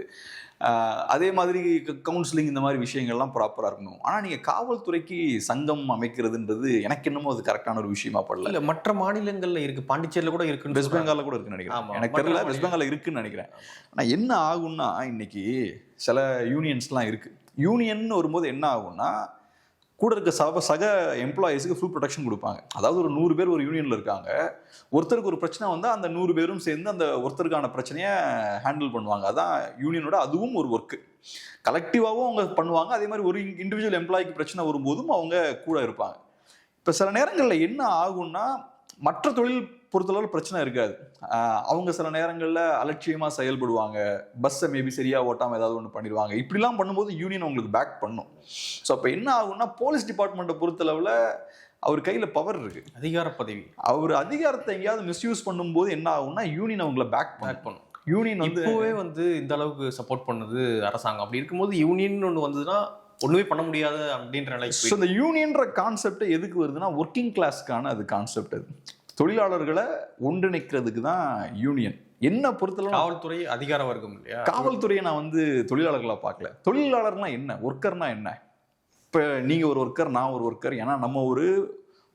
அதே மாதிரி கவுன்சிலிங் இந்த மாதிரி விஷயங்கள்லாம் ப்ராப்பராக இருக்கணும். ஆனால் நீங்கள் காவல்துறைக்கு சங்கம் அமைக்கிறதுன்றது எனக்கு என்னமோ அது கரெக்டான ஒரு விஷயமா படல. இல்லை, மற்ற மாநிலங்களில் இருக்குது, பாண்டிச்சேரியில் கூட இருக்குது, வெஸ்ட் பெங்காலில் கூட இருக்குன்னு நினைக்கிறேன். எனக்கு தெரியல, வெஸ்ட் பெங்காலில் இருக்குன்னு நினைக்கிறேன். ஆனால் என்ன ஆகும்னா, இன்னைக்கு சில யூனியன்ஸ்லாம் இருக்குது. யூனியன் வரும்போது என்ன ஆகும்னா, கூட இருக்க சக எம்ப்ளாயீஸுக்கு ஃபுல் ப்ரொடெக்ஷன் கொடுப்பாங்க. அதாவது ஒரு 100 பேர் ஒரு யூனியனில் இருக்காங்க, ஒருத்தருக்கு ஒரு பிரச்சனை வந்தால் அந்த 100 பேரும் சேர்ந்து அந்த ஒருத்தருக்கான பிரச்சனையை ஹேண்டில் பண்ணுவாங்க. அதான் யூனியனோட அதுவும் ஒரு ஒர்க்கு. கலெக்டிவாகவும் அவங்க பண்ணுவாங்க. அதே மாதிரி ஒரு இண்டிவிஜுவல் எம்ப்ளாய்க்கு பிரச்சனை வரும்போதும் அவங்க கூட இருப்பாங்க. இப்போ சில நேரங்களில் என்ன ஆகும்னா, மற்ற தொழில் பொறுத்தளவில் பிரச்சனை இருக்காது. அவங்க சில நேரங்களில் அலட்சியமாக செயல்படுவாங்க, பஸ்ஸை மேபி சரியாக ஓட்டாமல் ஏதாவது ஒன்று பண்ணிடுவாங்க. இப்படிலாம் பண்ணும்போது யூனியன் அவங்களுக்கு பேக் பண்ணும். ஸோ அப்போ என்ன ஆகும்னா, போலீஸ் டிபார்ட்மெண்ட்டை பொறுத்தளவில் அவர் கையில் பவர் இருக்குது, அதிகார பதவி. அவர் அதிகாரத்தை எங்கேயாவது மிஸ்யூஸ் பண்ணும்போது என்ன ஆகும்னா, யூனியன் அவங்கள பேக் பண்ணும். யூனியன் வந்து இப்போவே வந்து இந்த அளவுக்கு சப்போர்ட் பண்ணது அரசாங்கம். அப்படி இருக்கும்போது யூனியன் ஒன்று வந்ததுன்னா ஒன்றுமே பண்ண முடியாது அப்படின்ற நிலை. ஸோ இந்த யூனியன்ற கான்செப்ட் எதுக்கு வருதுன்னா, ஒர்க்கிங் கிளாஸ்க்கான அது கான்செப்ட். அது தொழிலாளர்களை ஒன்றிணைக்கிறதுக்கு தான் யூனியன். என்ன பொறுத்தளவு காவல்துறை அதிகார வர்க்கம் இல்லையா? காவல்துறையை நான் வந்து தொழிலாளர்களாக பார்க்கல. தொழிலாளர்னா என்ன, ஒர்க்கர்னா என்ன? இப்போ நீங்கள் ஒரு ஒர்க்கர், நான் ஒரு ஒர்க்கர். ஏன்னா நம்ம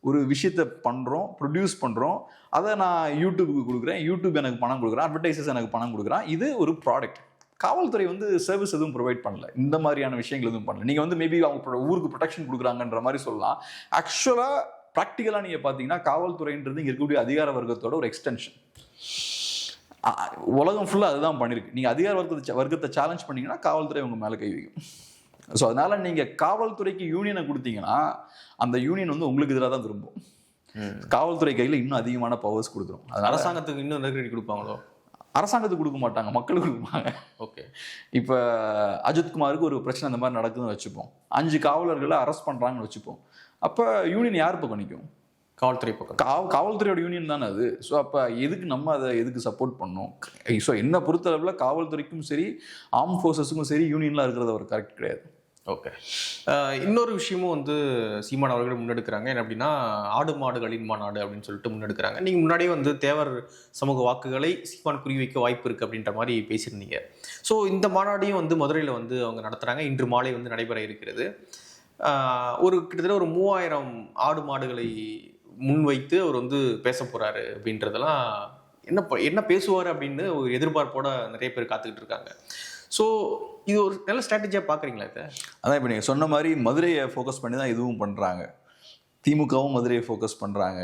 ஒரு விஷயத்தை பண்ணுறோம், ப்ரொடியூஸ் பண்ணுறோம், அதை நான் யூடியூபுக்கு கொடுக்குறேன், யூடியூப் எனக்கு பணம் கொடுக்குறேன், அட்வர்டைசர்ஸ் எனக்கு பணம் கொடுக்குறான், இது ஒரு ப்ராடக்ட். காவல்துறை வந்து சர்வீஸ் எதுவும் ப்ரொவைட் பண்ணல, இந்த மாதிரியான விஷயங்கள் எதுவும் பண்ணல. நீங்கள் வந்து மேபி அவங்க ஊருக்கு ப்ரொடெக்ஷன் கொடுக்குறாங்கன்ற மாதிரி சொல்லலாம். ஆக்சுவலாக ப்ராக்டிக்கலாக நீங்கள் பார்த்தீங்கன்னா, காவல்துறைன்றது இங்கே இருக்கக்கூடிய அதிகார வர்க்கத்தோட ஒரு எக்ஸ்டென்ஷன். உலகம் ஃபுல்லாக அதுதான் பண்ணியிருக்கு. நீங்கள் அதிகார வர்க்கத்தை சேலஞ்ச் பண்ணிங்கன்னா காவல்துறை உங்கள் மேலே கை வைக்கும். ஸோ அதனால் நீங்கள் காவல்துறைக்கு யூனியனை கொடுத்தீங்கன்னா, அந்த யூனியன் வந்து உங்களுக்கு எதிராக தான் திரும்பும். காவல்துறை கையில் இன்னும் அதிகமான பவர்ஸ் கொடுத்துரும். அதனால் அரசாங்கத்துக்கு இன்னும் நெருக்கடி கொடுப்பாங்களோ? அரசாங்கத்துக்கு கொடுக்க மாட்டாங்க, மக்களுக்கு கொடுப்பாங்க. ஓகே, இப்போ அஜித்குமாருக்கு ஒரு பிரச்சனை அந்த மாதிரி நடக்குதுன்னு வச்சுப்போம், 5 காவலர்களை அரெஸ்ட் பண்ணுறாங்கன்னு வச்சுப்போம். அப்போ யூனியன் யார் பக்கம் நிற்கும்? காவல்துறை பக்கம். காவல்துறையோட யூனியன் தானே அது. ஸோ அப்போ எதுக்கு நம்ம அதை சப்போர்ட் பண்ணணும்? ஸோ என்ன பொறுத்தளவில் காவல்துறைக்கும் சரி, ஆர்ம் ஃபோர்ஸஸுக்கும் சரி, யூனியன்லாம் இருக்கிறது ஒரு கரெக்ட் கிடையாது. ஓகே, இன்னொரு விஷயமும் வந்து சீமான் அவர்கள் முன்னெடுக்கிறாங்க. என்ன அப்படின்னா, ஆடு மாடுகளின் மாநாடு அப்படின்னு சொல்லிட்டு முன்னெடுக்கிறாங்க. நீங்கள் முன்னாடியே வந்து தேவர் சமூக வாக்குகளை சீமான் குறிவைக்க வாய்ப்பு இருக்குது அப்படின்ற மாதிரி பேசியிருந்தீங்க. ஸோ இந்த மாநாடையும் வந்து மதுரையில் வந்து அவங்க நடத்துகிறாங்க. இன்று மாலை வந்து நடைபெற இருக்கிறது. கிட்டத்தட்ட ஒரு 3000 ஆடு மாடுகளை முன்வைத்து அவர் வந்து பேச போகிறாரு அப்படின்றதெல்லாம் என்ன பேசுவார் அப்படின்னு ஒரு எதிர்பார்ப்போட நிறைய பேர் காத்துக்கிட்டு இருக்காங்க. ஸோ இது ஒரு நல்ல ஸ்ட்ராட்டஜியாக பார்க்குறீங்களா? இதை அதான் இப்போ நீங்கள் சொன்ன மாதிரி மதுரையை ஃபோக்கஸ் பண்ணி தான் இதுவும் பண்ணுறாங்க. திமுகவும் மதுரையை ஃபோக்கஸ் பண்ணுறாங்க,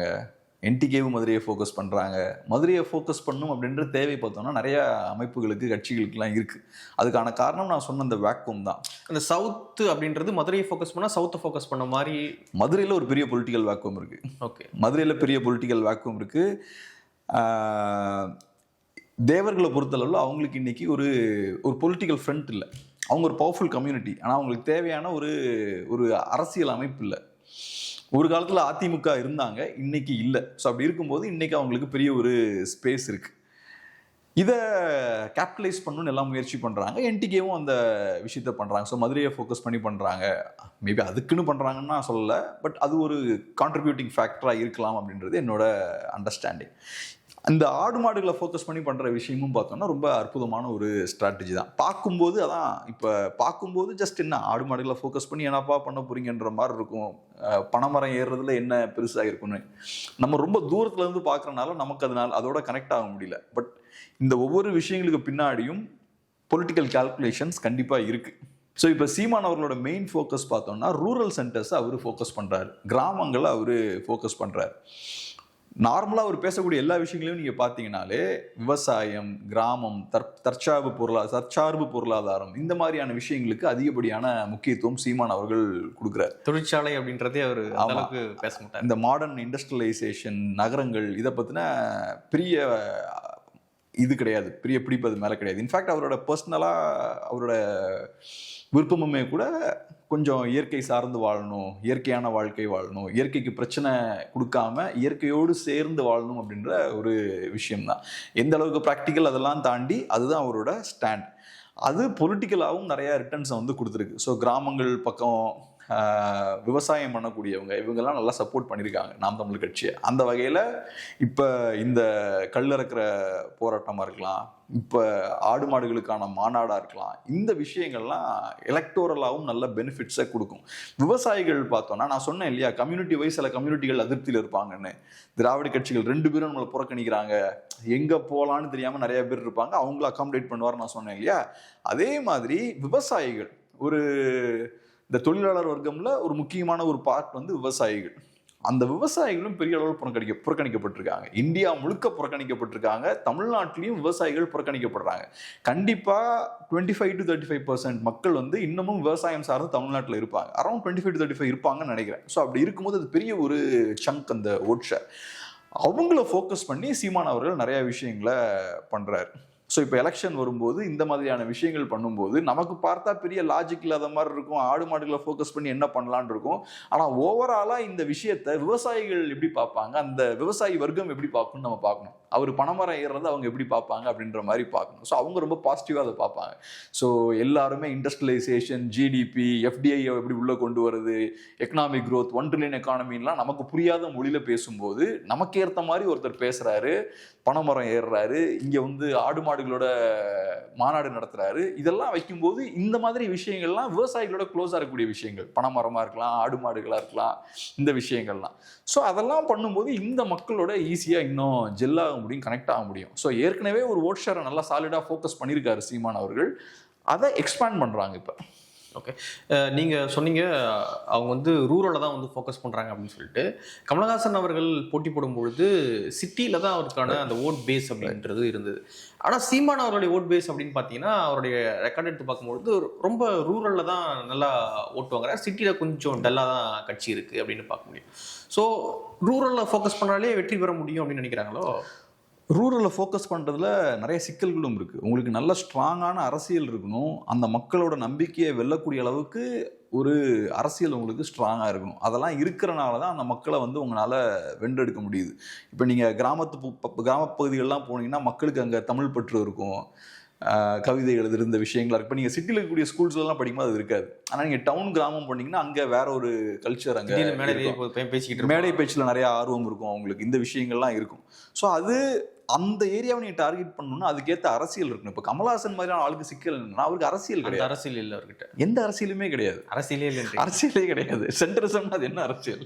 என்டிகேவும் மதுரையை ஃபோக்கஸ் பண்ணுறாங்க. மதுரையை ஃபோக்கஸ் பண்ணும் அப்படின்ற தேவை பார்த்தோம்னா நிறையா அமைப்புகளுக்கு, கட்சிகளுக்கெல்லாம் இருக்குது. அதுக்கான காரணம் நான் சொன்ன அந்த வேக்கம் தான். அந்த சவுத்து அப்படின்றது மதுரையை ஃபோக்கஸ் பண்ணால் சவுத்தை ஃபோக்கஸ் பண்ண மாதிரி மதுரையில் ஒரு பெரிய பொலிட்டிக்கல் வேக்கம் இருக்குது. ஓகே, மதுரையில் பெரிய பொலிட்டிக்கல் வேக்கம் இருக்குது. தேவர்களை பொறுத்தளவில் அவங்களுக்கு இன்றைக்கி ஒரு பொலிட்டிக்கல் ஃப்ரண்ட் இல்லை. அவங்க ஒரு பவர்ஃபுல் கம்யூனிட்டி, ஆனால் அவங்களுக்கு தேவையான ஒரு அரசியல் அமைப்பு இல்லை. ஒரு காலத்தில் அதிமுக இருந்தாங்க, இன்னைக்கு இல்லை. ஸோ அப்படி இருக்கும்போது இன்றைக்கி அவங்களுக்கு பெரிய ஒரு ஸ்பேஸ் இருக்குது. இதை கேபிட்டலைஸ் பண்ணணும்னு எல்லாம் முயற்சி பண்ணுறாங்க. என்டிகேவும் அந்த விஷயத்த பண்ணுறாங்க. ஸோ மதுரையை ஃபோக்கஸ் பண்ணி பண்ணுறாங்க. மேபி அதுக்குன்னு பண்ணுறாங்கன்னு நான் சொல்லலை, பட் அது ஒரு கான்ட்ரிபியூட்டிங் ஃபேக்டராக இருக்கலாம் அப்படின்றது என்னோட அண்டர்ஸ்டாண்டிங். அந்த ஆடு மாடுகளை ஃபோக்கஸ் பண்ணி பண்ணுற விஷயமும் பார்த்தோம்னா ரொம்ப அற்புதமான ஒரு ஸ்ட்ராட்டஜி தான். பார்க்கும்போது அதான் இப்போ பார்க்கும்போது ஜஸ்ட் என்ன ஆடு மாடுகளை ஃபோக்கஸ் பண்ணி என்னப்பா பண்ண போகிறீங்கன்ற மாதிரி இருக்கும். பனைமரம் ஏறுறதுல என்ன பெருசாக இருக்குன்னு நம்ம ரொம்ப தூரத்துலேருந்து பார்க்குறனால நமக்கு அதோட கனெக்ட் ஆக முடியல. பட் இந்த ஒவ்வொரு விஷயங்களுக்கு பின்னாடியும் பொலிட்டிக்கல் கால்குலேஷன்ஸ் கண்டிப்பாக இருக்குது. ஸோ இப்போ சீமான் அவர்களோட மெயின் ஃபோக்கஸ் பார்த்தோம்னா ரூரல் சென்டர்ஸை அவர் ஃபோக்கஸ் பண்ணுறாரு, கிராமங்களை அவர் ஃபோக்கஸ் பண்ணுறாரு. நார்மலாக அவர் பேசக்கூடிய எல்லா விஷயங்களையும் நீங்கள் பார்த்தீங்கன்னாலே விவசாயம், கிராமம், தற்சார்பு பொருளாதாரம் இந்த மாதிரியான விஷயங்களுக்கு அதிகப்படியான முக்கியத்துவம் சீமான் அவர்கள் கொடுக்குறாரு. தொழிற்சாலை அப்படின்றதே அவர் அளவுக்கு பேச மாட்டார். இந்த மாடர்ன் இண்டஸ்ட்ரியலைசேஷன், நகரங்கள் இதை பற்றின பெரிய இது கிடையாது, பெரிய பிடிப்பது மேலே கிடையாது. இன்ஃபேக்ட் அவரோட பர்சனலாக அவரோட விருப்பமுமே கூட கொஞ்சம் இயற்கை சார்ந்து வாழணும், இயற்கையான வாழ்க்கை வாழணும், இயற்கைக்கு பிரச்சனை கொடுக்காம இயற்கையோடு சேர்ந்து வாழணும் அப்படின்ற ஒரு விஷயம்தான். எந்த அளவுக்கு ப்ராக்டிக்கல் அதெல்லாம் தாண்டி அதுதான் அவரோட ஸ்டாண்ட். அது பொலிட்டிக்கலாகவும் நிறையா ரிட்டர்ன்ஸை வந்து கொடுத்துருக்கு. ஸோ கிராமங்கள் பக்கம் விவசாயம் பண்ணக்கூடியவங்க இவங்கெல்லாம் நல்லா சப்போர்ட் பண்ணியிருக்காங்க நாம் தமிழர் கட்சியை. அந்த வகையில் இப்போ இந்த கல்லறுக்கிற போராட்டமாக இருக்கலாம், இப்போ ஆடு மாடுகளுக்கான மாநாடாக இருக்கலாம், இந்த விஷயங்கள்லாம் எலக்டோரலாகவும் நல்ல பெனிஃபிட்ஸை கொடுக்கும். விவசாயிகள் பார்த்தோன்னா நான் சொன்னேன் இல்லையா, கம்யூனிட்டி வைஸ் சில கம்யூனிட்டிகள் அதிருப்தியில் இருப்பாங்கன்னு. திராவிட கட்சிகள் 2 பேரும் நம்மளை புறக்கணிக்கிறாங்க, எங்கே போகலான்னு தெரியாமல் நிறைய பேர் இருப்பாங்க, அவங்கள அகாமடேட் பண்ணுவார் நான் சொன்னேன் இல்லையா. அதே மாதிரி விவசாயிகள் இந்த தொழிலாளர் வர்க்கம்ல ஒரு முக்கியமான ஒரு பார்ட் வந்து விவசாயிகள். அந்த விவசாயிகளும் பெரிய அளவில் புறக்கணிக்கப்பட்டிருக்காங்க. இந்தியா முழுக்க புறக்கணிக்கப்பட்டிருக்காங்க. தமிழ்நாட்டிலையும் விவசாயிகள் புறக்கணிக்கப்படுறாங்க. கண்டிப்பாக 25 to 35% மக்கள் வந்து இன்னமும் விவசாயம் சார்ந்து தமிழ்நாட்டில் இருப்பாங்க. அரௌண்ட் 25 to 35 இருப்பாங்கன்னு நினைக்கிறேன். ஸோ அப்படி இருக்கும்போது அது பெரிய ஒரு சங்க் அந்த ஓட் ஷேர். அவங்கள ஃபோக்கஸ் பண்ணி சீமான் அவர்கள் நிறைய விஷயங்களை பண்ணுறாரு. ஸோ இப்போ எலெக்ஷன் வரும்போது இந்த மாதிரியான விஷயங்கள் பண்ணும்போது நமக்கு பார்த்தா பெரிய லாஜிக் இல்லாத மாதிரி இருக்கும், ஆடு மாடுகளை ஃபோக்கஸ் பண்ணி என்ன பண்ணலான் இருக்கும். ஆனால் ஓவராலாக இந்த விஷயத்தை விவசாயிகள் எப்படி பார்ப்பாங்க, அந்த விவசாயி வர்க்கம் எப்படி பார்க்கணும்னு நம்ம பார்க்கணும். அவர் பனைமரம் ஏறுறது அவங்க எப்படி பார்ப்பாங்க அப்படின்ற மாதிரி பார்க்கணும். ஸோ அவங்க ரொம்ப பாசிட்டிவாக அதை பார்ப்பாங்க. ஸோ எல்லாருமே இண்டஸ்ட்ரியலைசேஷன், ஜிடிபி, எஃப்டிஐ எப்படி உள்ளே கொண்டு வருது, எக்கனாமிக் க்ரோத், 1 trillion எக்கானமின்லாம் நமக்கு புரியாத மொழியில் பேசும்போது நமக்கு ஏற்ற மாதிரி ஒருத்தர் பேசுகிறாரு, பனைமரம் ஏறுறாரு, இங்கே வந்து ஆடு மாடுகளோட மாநாடு நடத்துறாரு. இதெல்லாம் வைக்கும்போது இந்த மாதிரி விஷயங்கள்லாம் விவசாயிகளோட க்ளோஸாக இருக்கக்கூடிய விஷயங்கள், பனைமரமாக இருக்கலாம், ஆடு மாடுகளாக இருக்கலாம், இந்த விஷயங்கள்லாம். ஸோ அதெல்லாம் பண்ணும்போது இந்த மக்களோட ஈஸியாக இன்னும் ஜெல்லாக முடியும், கனெக்ட் ஆக முடியும். ஸோ ஏற்கனவே ஒரு ஓட் ஷேரை நல்லா சாலிடாக ஃபோக்கஸ் பண்ணியிருக்காரு சீமான் அவர்கள். அதை எக்ஸ்பேண்ட் பண்ணுறாங்க இப்போ. ஓகே, நீங்கள் சொன்னீங்க அவங்க வந்து ரூரலில் தான் வந்து ஃபோக்கஸ் பண்ணுறாங்க அப்படின்னு சொல்லிட்டு. கமலஹாசன் அவர்கள் போட்டி போடும்பொழுது சிட்டியில் தான் அவருக்கான அந்த ஓட் பேஸ் அப்படின்றது இருந்தது. ஆனால் சீமான் அவருடைய ஓட் பேஸ் அப்படின்னு பார்த்தீங்கன்னா அவருடைய ரெக்கார்ட் எடுத்து பார்க்கும்பொழுது ரொம்ப ரூரலில் தான் நல்லா ஓட்டு வாங்குறாரு, சிட்டியில் கொஞ்சம் டல்லாக தான் கட்சி இருக்குது அப்படின்னு பார்க்க முடியும். ஸோ ரூரலில் ஃபோக்கஸ் பண்ணாலே வெற்றி பெற முடியும் அப்படின்னு நினைக்கிறாங்களோ? ரூரலில் ஃபோக்கஸ் பண்ணுறதுல நிறைய சிக்கல்களும் இருக்குது. உங்களுக்கு நல்ல ஸ்ட்ராங்கான அரசியல் இருக்கணும், அந்த மக்களோட நம்பிக்கையை வெல்லக்கூடிய அளவுக்கு ஒரு அரசியல் உங்களுக்கு ஸ்ட்ராங்காக இருக்கணும். அதெல்லாம் இருக்கிறனால தான் அந்த மக்களை வந்து உங்களால் வென்றெடுக்க முடியுது. இப்போ நீங்கள் கிராமப்பகுதிகளெலாம் போனீங்கன்னா மக்களுக்கு அங்கே தமிழ் பற்று இருக்கும், கவிதை எழுதுகிற விஷயங்களா இருக்கும். இப்போ நீங்கள் சிட்டியில் இருக்கக்கூடிய ஸ்கூல்ஸ்லாம் படிக்கும்போது அது இருக்காது. ஆனால் நீங்கள் டவுன் கிராமம் போனீங்கன்னா அங்கே வேற ஒரு கல்ச்சர், அங்கே மேடை பேச்சில் நிறைய ஆர்வம் இருக்கும் அவங்களுக்கு, இந்த விஷயங்கள்லாம் இருக்கும். ஸோ அது அந்த ஏரியாவை நீங்கள் டார்கெட் பண்ணணும்னா அதுக்கேற்ற அரசியல் இருக்கணும். இப்போ கமலஹாசன் மாதிரியான ஆளுக்கு சிக்கல் என்னன்னா அவருக்கு அரசியல் கிடையாது. அரசியல் இல்லை அவர்கிட்ட, எந்த அரசியலுமே கிடையாது. அரசியலே கிடையாது. சென்டரிசம்னா அது என்ன அரசியல்?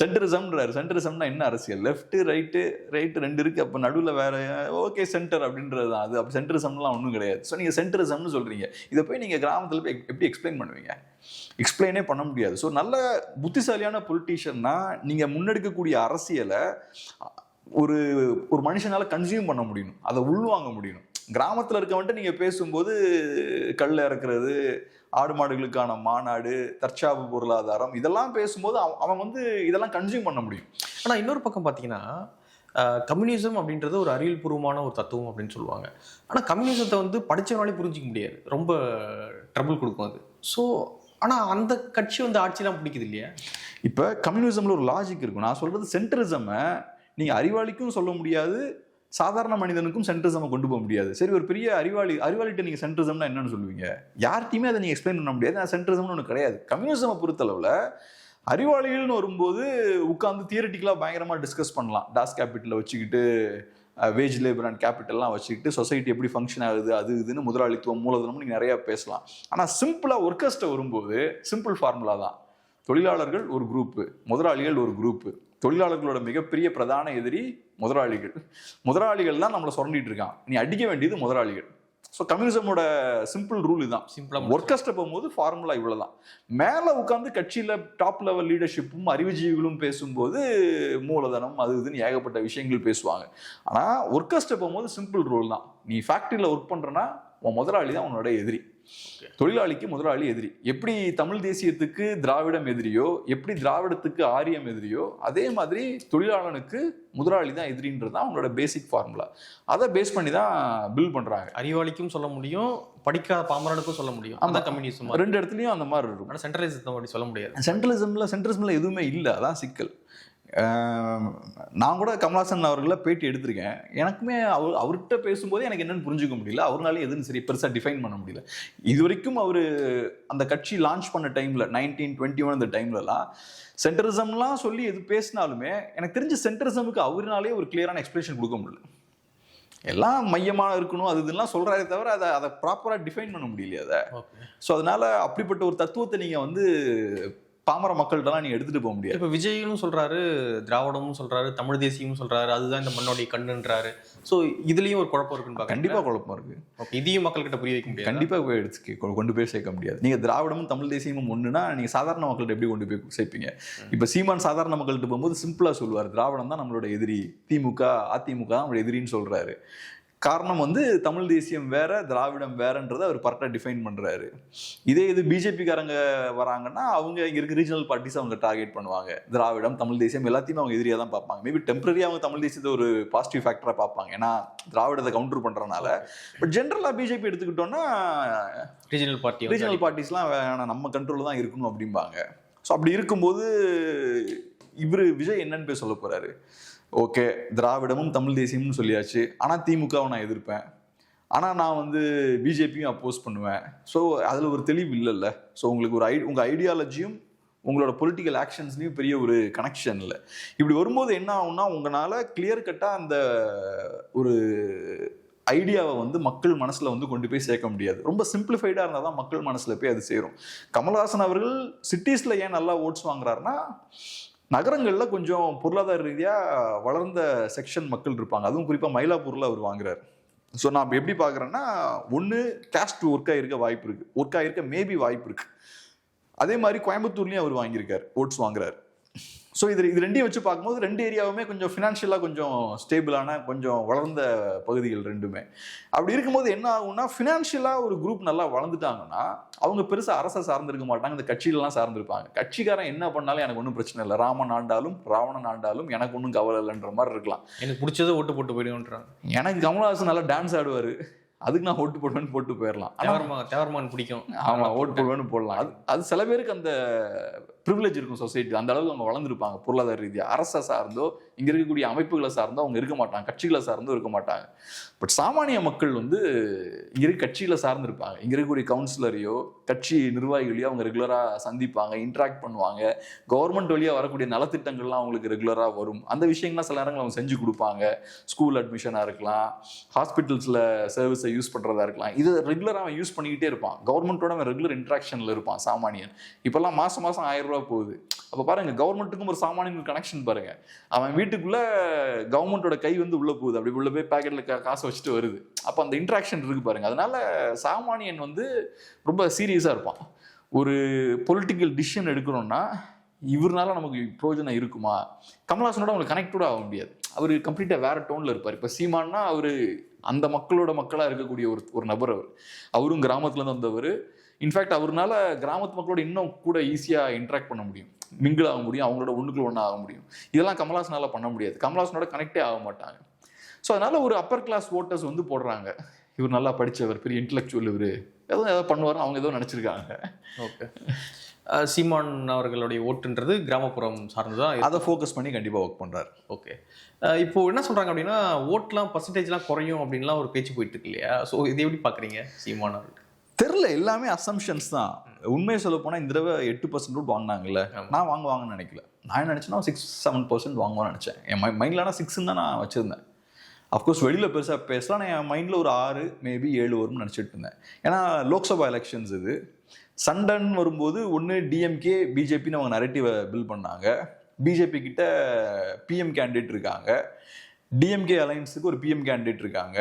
சென்டரிசம்ன்றாரு. சென்டரிசம்னா என்ன அரசியல்? லெஃப்ட் ரைட்டு 2 இருக்குது, அப்போ நடுவில் வேற ஓகே சென்டர் அப்படின்றது தான் அது. அப்போ சென்டரிசம்லாம் ஒன்றும் கிடையாது. ஸோ நீங்கள் சென்டரிசம்னு சொல்கிறீங்க, இதை போய் நீங்கள் கிராமத்தில் போய் எப்படி எக்ஸ்பிளைன் பண்ணுவீங்க? எக்ஸ்பிளைனே பண்ண முடியாது. ஸோ நல்ல புத்திசாலியான பொலிட்டீஷியன்னா நீங்கள் முன்னெடுக்கக்கூடிய அரசியலை ஒரு மனுஷனால கன்சியூம் பண்ண முடியும், அதை உள்வாங்க முடியும். கிராமத்தில் இருக்கவன்ட்டு நீங்கள் பேசும்போது கல் இறக்குறது, ஆடு மாடுகளுக்கான மாநாடு, தற்சார்பு பொருளாதாரம் இதெல்லாம் பேசும்போது அவன் வந்து இதெல்லாம் கன்சியூம் பண்ண முடியும். ஆனால் இன்னொரு பக்கம் பார்த்தீங்கன்னா கம்யூனிசம் அப்படின்றது ஒரு அறிவியல் பூர்வமான ஒரு தத்துவம் அப்படின்னு சொல்லுவாங்க. ஆனால் கம்யூனிசத்தை வந்து படித்தவனாலே புரிஞ்சிக்க முடியாது, ரொம்ப ட்ரபிள் கொடுக்கும் அது. ஸோ ஆனால் அந்த கட்சி வந்து ஆட்சியெலாம் பிடிக்குது இல்லையா? இப்போ கம்யூனிசமில் ஒரு லாஜிக் இருக்கும். நான் சொல்கிறது சென்டரிசமை நீங்கள் அறிவாளிக்கும் சொல்ல முடியாது, சாதாரண மனிதனுக்கும் சென்ட்ரிசமை கொண்டு போக முடியாது. சரி, ஒரு பெரிய அறிவாளிகிட்ட நீங்கள் சென்ட்ரிசம்னா என்னன்னு சொல்லுவீங்க? யார்ட்டையுமே அதை நீங்கள் எக்ஸ்பிளைன் பண்ண முடியாது. நான் சென்ட்ரிசம்னு ஒன்று கிடையாது. கம்யூனிசமை பொறுத்தளவில் அறிவாளிகள்னு வரும்போது உட்காந்து தியரிட்டிக்கலாக பயங்கரமாக டிஸ்கஸ் பண்ணலாம். டாஸ் கேபிட்டலை வச்சுக்கிட்டு, வேஜ் லேபர் அண்ட் கேபிட்டல்லாம் வச்சுக்கிட்டு சொசைட்டி எப்படி ஃபங்க்ஷன் ஆகுது, அது இதுன்னு முதலாளித்துவம், மூலதனம்னு நீங்கள் நிறையா பேசலாம். ஆனால் சிம்பிளாக ஒர்க்கர்ஸ்ட்டை வரும்போது சிம்பிள் ஃபார்முலா தான். தொழிலாளர்கள் ஒரு குரூப்பு, முதலாளிகள் ஒரு குரூப்பு. தொழிலாளர்களோட மிகப்பெரிய பிரதான எதிரி முதலாளிகள். முதலாளிகள் தான் நம்மளை சுரண்டிட்டு இருக்கான். நீ அடிக்க வேண்டியது முதலாளிகள். ஸோ கம்யூனிசமோட சிம்பிள் ரூல் இதுதான். சிம்பிளா ஒர்க்கர்ஸ்ட போகும்போது ஃபார்முலா இவ்வளவுதான். மேல உட்காந்து கட்சியில டாப் லெவல் லீடர்ஷிப்பும் அறிவுஜீவிகளும் பேசும்போது மூலதனம் அது இதுன்னு ஏகப்பட்ட விஷயங்கள் பேசுவாங்க. ஆனா ஒர்க்கர்ஸ்ட போகும்போது சிம்பிள் ரூல் தான். நீ ஃபேக்டரியில ஒர்க் பண்றனா உன் முதலாளி தான் உன்னோட எதிரி. தொழிலாளிக்கு முதலாளி எதிரி. எப்படி தமிழ் தேசியத்துக்கு திராவிடம் எதிரியோ, எப்படி திராவிடத்துக்கு ஆரியம் எதிரியோ, அதே மாதிரி தொழிலாளனுக்கு முதலாளி தான் எதிரின்றதுதான் அவங்களோட பேசிக் ஃபார்முலா. அதை பேஸ் பண்ணி தான் பில் பண்றாங்க. அறிவாளிக்கும் சொல்ல முடியும், படிக்காத பாமரனுக்கும் சொல்ல முடியும். அந்த கம்யூனிசம் ரெண்டு இடத்துலயும் அந்த மாதிரி இருக்கும். ஆனால் சென்ட்ரலிசத்தை அப்படி சொல்ல முடியாது. சென்ட்ரலிசம்ல எதுவுமே இல்லை, அதான் சிக்கல். நான் கூட கமலஹாசன் அவர்களை பேட்டி எடுத்திருக்கேன். எனக்குமே அவர்கிட்ட பேசும்போது எனக்கு என்னன்னு புரிஞ்சுக்க முடியல. அவரால் எதுன்னு சரி பெருசாக டிஃபைன் பண்ண முடியல. இது வரைக்கும் அவர் அந்த கட்சி லான்ச் பண்ண டைம்ல 1921 அந்த டைம்லலாம் சென்ட்ரலிசம்லாம் சொல்லி எது பேசினாலுமே எனக்கு தெரிஞ்ச சென்ட்ரலிசமுக்கு அவராலே ஒரு கிளியரான எக்ஸ்பிளேஷன் கொடுக்க முடியல. எல்லாம் மையமாக இருக்கணும் அது இதெல்லாம் சொல்றாரே தவிர அதை ப்ராப்பராக டிஃபைன் பண்ண முடியலையே அதை. ஸோ அதனால அப்படிப்பட்ட ஒரு தத்துவத்தை நீங்க வந்து பாமர மக்கள்கிட்டலாம் நீ எடுத்துட்டு போக முடியாது. இப்போ விஜயும் சொல்றாரு, திராவிடமும் சொல்றாரு, தமிழ் தேசியமும் சொல்றாரு, அதுதான் இந்த மண்ணோடைய கண்ணுன்றாரு. ஸோ இதுலயும் ஒரு குழப்பம் இருக்குன்னு கண்டிப்பா குழப்பம் இருக்கு. இதையும் மக்கள்கிட்ட புரிய வைக்க முடியாது. கண்டிப்பா கொண்டு போய் சேர்க்க முடியாது. நீங்க திராவிடமும் தமிழ் தேசியமும் ஒண்ணுன்னா நீங்க சாதாரண மக்கள்கிட்ட எப்படி கொண்டு போய் சேர்ப்பீங்க? இப்ப சீமான் சாதாரண மக்கள்கிட்ட போகும்போது சிம்பிளா சொல்லுவார், திராவிடம் தான் நம்மளோட எதிரி, திமுக அதிமுக தான் நம்மளோட எதிரின்னு சொல்றாரு. காரணம் வந்து தமிழ் தேசியம் வேற திராவிடம் வேறன்றதை அவர் கரெக்டாக டிஃபைன் பண்றாரு. இதே இது பிஜேபிக்காரங்க வராங்கன்னா அவங்க இங்க இருக்க ரீஜனல் பார்ட்டிஸ் அவங்க டார்கெட் பண்ணுவாங்க. திராவிடம் தமிழ் தேசியம் எல்லாத்தையுமே அவங்க எதிரியா தான் பார்ப்பாங்க. மேபி டெம்பரரியா அவங்க தமிழ் தேசியத்தை ஒரு பாசிட்டிவ் ஃபேக்டரா பார்ப்பாங்க, ஏன்னா திராவிடத்தை கவுண்டர் பண்றதுனால. பட் ஜென்ரலா பிஜேபி எடுத்துக்கிட்டோம்னா ரீஜனல் பார்ட்டிஸ்லாம் வேணாம், நம்ம கண்ட்ரோல் தான் இருக்கணும் அப்படிம்பாங்க. ஸோ அப்படி இருக்கும்போது இவர் விஜய் என்னன்னு போய் சொல்ல போறாரு? ஓகே, திராவிடமும் தமிழ் தேசியமும் சொல்லியாச்சு, ஆனால் திமுகவை நான் எதிர்ப்பேன், ஆனால் நான் வந்து பிஜேபியும் அப்போஸ் பண்ணுவேன். ஸோ அதில் ஒரு தெளிவு இல்லைல்ல. ஸோ உங்களுக்கு உங்கள் ஐடியாலஜியும் உங்களோட பொலிட்டிக்கல் ஆக்ஷன்ஸ்லையும் பெரிய ஒரு கனெக்ஷன் இல்லை. இப்படி வரும்போது என்ன ஆகும்னா உங்களால் கிளியர் கட்டாக அந்த ஒரு ஐடியாவை வந்து மக்கள் மனசில் வந்து கொண்டு போய் சேர்க்க முடியாது. ரொம்ப சிம்பிளிஃபைடாக இருந்தால் தான் மக்கள் மனசில் போய் அது சேரும். கமல்ஹாசன் அவர்கள் சிட்டிஸில் ஏன் நல்லா ஓட்ஸ் வாங்குறாருன்னா, நகரங்களில் கொஞ்சம் பொருளாதார ரீதியாக வளர்ந்த செக்ஷன் மக்கள் இருப்பாங்க. அதுவும் குறிப்பாக மயிலாப்பூரில் அவர் வாங்குறாரு. ஸோ நான் எப்படி பார்க்குறேன்னா, ஒன்று கேஸ்ட் ஒர்க் ஆகிருக்க வாய்ப்பு இருக்குது, ஒர்க் ஆகிருக்க மேபி வாய்ப்பு இருக்குது. அதே மாதிரி கோயம்புத்தூர்லேயும் அவர் வாங்கியிருக்காரு, ஓட்ஸ் வாங்குறாரு. ஸோ இது ரெண்டையும் வச்சு பார்க்கும்போது ரெண்டு ஏரியாவுமே கொஞ்சம் ஃபினான்ஷியலாக கொஞ்சம் ஸ்டேபிளான கொஞ்சம் வளர்ந்த பகுதிகள் ரெண்டுமே. அப்படி இருக்கும்போது என்ன ஆகும்னா, ஃபினான்ஷியலாக ஒரு குரூப் நல்லா வளர்ந்துட்டாங்கன்னா அவங்க பெருசாக அரசை சார்ந்திருக்க மாட்டாங்க, இந்த கட்சியிலலாம் சார்ந்திருப்பாங்க. கட்சிக்காரன் என்ன பண்ணாலும் எனக்கு ஒன்றும் பிரச்சனை இல்லை, ராமன் ஆண்டாலும் ராவணன் ஆண்டாலும் எனக்கு ஒன்றும் கவலை இல்லைன்ற மாதிரி இருக்கலாம். எனக்கு பிடிச்சதை ஓட்டு போட்டு போயிடுவோன்றாங்க. எனக்கு கமல்ஹாசன் நல்லா டான்ஸ் ஆடுவார், அதுக்கு நான் ஓட்டு போடுவேன்னு போட்டு போயிடலாம். தேவர்மான் பிடிக்கும், ஆமா ஓட்டு போடுவேன்னு போடலாம். அது சில பேருக்கு அந்த ப்ரிவிலேஜ் இருக்கும் சொசைட்டி, அந்த அளவுக்கு அவங்க வளர்ந்துருப்பாங்க பொருளாதார ரீதியாக. அரசை சார்ந்தோ இங்கே இருக்கக்கூடிய அமைப்புகளை சார்ந்தோ அவங்க இருக்க மாட்டாங்க, கட்சிகளை சார்ந்தோ இருக்க மாட்டாங்க. பட் சாமானிய மக்கள் வந்து இங்கே இருக்க கட்சிகளை சார்ந்திருப்பாங்க. இங்கே இருக்கக்கூடிய கவுன்சிலரையோ கட்சி நிர்வாகிகளையோ அவங்க ரெகுலராக சந்திப்பாங்க, இன்ட்ராக்ட் பண்ணுவாங்க. கவர்மெண்ட் வழியாக வரக்கூடிய நலத்திட்டங்கள்லாம் அவங்களுக்கு ரெகுலராக வரும். அந்த விஷயங்கள்லாம் சில நேரங்கள் அவங்க செஞ்சு கொடுப்பாங்க. ஸ்கூல் அட்மிஷனாக இருக்கலாம், ஹாஸ்பிட்டல்ஸில் சர்வீஸை யூஸ் பண்ணுறதா இருக்கலாம். இது ரெகுலராக அவன் யூஸ் பண்ணிக்கிட்டே இருப்பான். கவர்மெண்ட்டோட அவன் ரெகுலர் இன்ட்ராக்ஷனில் இருப்பான் சாமானியன். இப்போல்லாம் மாதம் 1000 ரூபா போகுது. அப்போ பாருங்க, கவர்மெண்ட்டுக்கும் ஒரு சாமானியன் கனெக்ஷன் பாருங்க. அவன் வீட்டுக்குள்ள கவர்மெண்டோட கை வந்து உள்ள போகுது, அப்படி உள்ள போய் பேக்கெட்ல காசை வச்சுட்டு வருது. அப்போ அந்த இன்ட்ராக்ஷன் இருக்கு பாருங்க. அதனால சாமானியன் வந்து ரொம்ப சீரியஸா இருப்பான். ஒரு பொலிட்டிக்கல் டிசிஷன் எடுக்கணும்னா இவருனால நமக்கு பிரயோஜனம் இருக்குமா? கமல்ஹாசனோட அவங்களுக்கு கனெக்டோட ஆக முடியாது. அவர் கம்ப்ளீட்டா வேற டோன்ல இருப்பார். இப்போ சீமான்னா அவரு அந்த மக்களோட மக்களா இருக்கக்கூடிய ஒரு நபர். அவரும் கிராமத்துல இருந்து வந்தவர். இன்ஃபேக்ட் அவர்னால கிராமத்து மக்களோட இன்னும் கூட ஈஸியாக இன்ட்ராக்ட் பண்ண முடியும், மிங்கிள் ஆக முடியும், அவங்களோட ஒன்றுக்குள்ள ஒன்றா ஆக முடியும். இதெல்லாம் கமல்ஹாசனால பண்ண முடியாது. கமல்ஹாசனோட கனெக்டே ஆக மாட்டாங்க. ஸோ அதனால ஒரு அப்பர் கிளாஸ் ஓட்டர்ஸ் வந்து போடுறாங்க, இவர் நல்லா படித்தவர், பெரிய இன்டெலெக்சுவல், இவர் ஏதோ பண்ணுவார்னு அவங்க ஏதோ நினச்சிருக்காங்க. ஓகே, சீமான் அவர்களுடைய ஓட்டுன்றது கிராமப்புறம் சார்ந்துதான், அதை ஃபோக்கஸ் பண்ணி கண்டிப்பாக ஒர்க் பண்ணுறாரு. ஓகே, இப்போ என்ன சொல்கிறாங்க அப்படின்னா, ஓட்லாம் பர்சன்டேஜ்லாம் குறையும் அப்படின்லாம் ஒரு பேச்சு போயிட்டு இருக்கு இல்லையா? ஸோ இதை எப்படி பார்க்குறீங்க சீமான் அவர்கள்? தெரில, எல்லாமே அசம்ஷன்ஸ் தான். உண்மையை சொல்ல போனால் இந்த தடவை 8% வாங்கினாங்கல்ல, நான் வாங்குவாங்கன்னு நினைக்கல. நான் நினச்சேன்னா 6-7% வாங்குவான்னு நினச்சேன். என் மைண்டில் ஆனால் 6 தான் நான் வச்சுருந்தேன். அஃப்கோர்ஸ் வெளியில் பெருசாக பேசலாம், நான் என் மைண்டில் ஒரு 6 மேபி 7 வரும்னு நினச்சிட்டு இருந்தேன். ஏன்னா லோக்சபா எலெக்ஷன்ஸ் இது சண்டன் வரும்போது ஒன்று டிஎம்கே பிஜேபின்னு அவங்க நரேட்டிவை பில்ட் பண்ணாங்க. பிஜேபி கிட்ட பிஎம் கேண்டிடேட் இருக்காங்க, டிஎம்கே அலைன்ஸுக்கு ஒரு பிஎம் கேண்டிடேட் இருக்காங்க.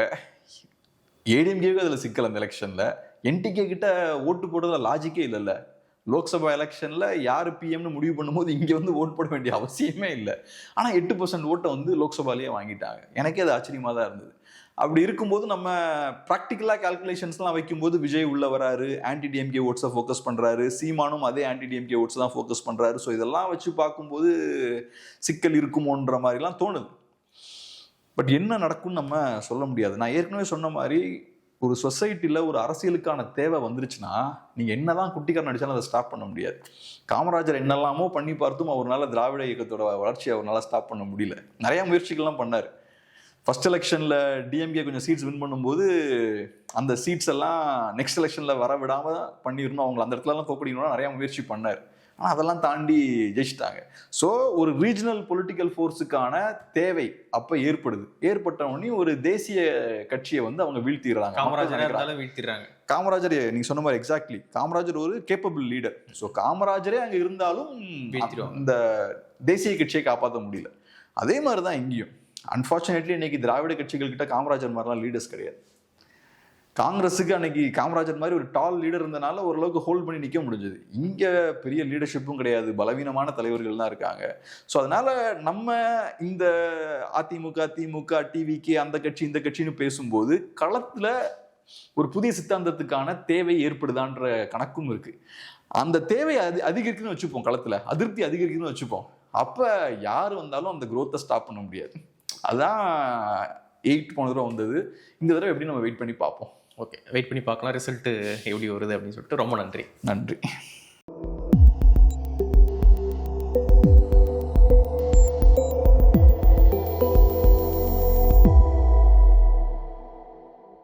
ஏடிஎம்கேவுக்கு அதில் சிக்கல் அந்த எலெக்ஷனில். என்டிகே கிட்ட ஓட்டு போடுறதுல லாஜிக்கே இல்லைல்ல. லோக்சபா எலெக்ஷனில் யார் பிஎம்னு முடிவு பண்ணும்போது இங்கே வந்து ஓட் போட வேண்டிய அவசியமே இல்லை. ஆனால் 8% ஓட்டை வந்து லோக்சபாலேயே வாங்கிட்டாங்க. எனக்கே அது ஆச்சரியமாக தான் இருந்தது. அப்படி இருக்கும்போது நம்ம ப்ராக்டிக்கலாக கால்குலேஷன்ஸ்லாம் வைக்கும்போது விஜய் உள்ள வராரு, ஆன்டி டிஎம்கே ஓட்ஸை ஃபோக்கஸ் பண்ணுறாரு, சீமானும் அதே ஆன்டி டிஎம்கே ஓட்ஸ் தான் ஃபோக்கஸ் பண்ணுறாரு. ஸோ இதெல்லாம் வச்சு பார்க்கும்போது சிக்கல் இருக்குமோன்ற மாதிரிலாம் தோணுது. பட் என்ன நடக்கும்னு நம்ம சொல்ல முடியாது. நான் ஏற்கனவே சொன்ன மாதிரி ஒரு சொசைட்டியில் ஒரு அரசியலுக்கான தேவை வந்துருச்சுன்னா நீங்கள் என்னதான் குட்டிக்காரன் நடிச்சாலும் அதை ஸ்டாப் பண்ண முடியாது. காமராஜர் என்னெல்லாமோ பண்ணி பார்த்தும் அவரால் திராவிட இயக்கத்தோட வளர்ச்சியை அவரால் ஸ்டாப் பண்ண முடியல. நிறையா முயற்சிகள்லாம் பண்ணார். ஃபர்ஸ்ட் எலெக்ஷனில் டிஎம்கே கொஞ்சம் சீட்ஸ் வின் பண்ணும்போது அந்த சீட்ஸ் எல்லாம் நெக்ஸ்ட் எலெக்ஷனில் வர விடாமல் பண்ணிடணும், அவங்களை அந்த இடத்துலலாம் தோக்கடிக்கணும்னா நிறையா முயற்சி பண்ணார். ஆனால் அதெல்லாம் தாண்டி ஜெயிச்சிட்டாங்க. ஸோ ஒரு ரீஜனல் பொலிட்டிக்கல் ஃபோர்ஸுக்கான தேவை அப்போ ஏற்பட்ட உடனே ஒரு தேசிய கட்சியை வந்து அவங்க வீழ்த்திடுறாங்க. காமராஜர் நீங்க சொன்ன மாதிரி எக்ஸாக்ட்லி, காமராஜர் ஒரு கேப்பபிள் லீடர். ஸோ காமராஜரே அங்கே இருந்தாலும் இந்த தேசிய கட்சியை காப்பாற்ற முடியல. அதே மாதிரி தான் இங்கேயும். அன்ஃபார்ச்சுனேட்லி இன்னைக்கு திராவிட கட்சிகள் கிட்ட காமராஜர் மாதிரிலாம் லீடர்ஸ் கிடையாது. காங்கிரஸுக்கு அன்னைக்கு காமராஜர் மாதிரி ஒரு டால் லீடர் இருந்தனால ஓரளவுக்கு ஹோல்ட் பண்ணி நிற்க முடிஞ்சது. இங்கே பெரிய லீடர்ஷிப்பும் கிடையாது, பலவீனமான தலைவர்கள் தான் இருக்காங்க. ஸோ அதனால நம்ம இந்த அதிமுக, திமுக, டிவிகே, அந்த கட்சி இந்த கட்சின்னு பேசும்போது களத்தில் ஒரு புதிய சித்தாந்தத்துக்கான தேவை ஏற்படுதான்ற கணக்கும் இருக்கு. அந்த தேவை அதிகரிக்குன்னு வச்சுப்போம், களத்தில் அதிருப்தி அதிகரிக்குன்னு வச்சுப்போம். அப்போ யார் வந்தாலும் அந்த குரோத்தை ஸ்டாப் பண்ண முடியாது. அதான் 8 போன தடவை வந்தது. இந்த தடவை எப்படி நம்ம வெயிட் பண்ணி பார்ப்போம். ஓகே, வெயிட் பண்ணி பார்க்கலாம் ரிசல்ட்டு எப்படி வருது அப்படின்னு சொல்லிட்டு. ரொம்ப நன்றி.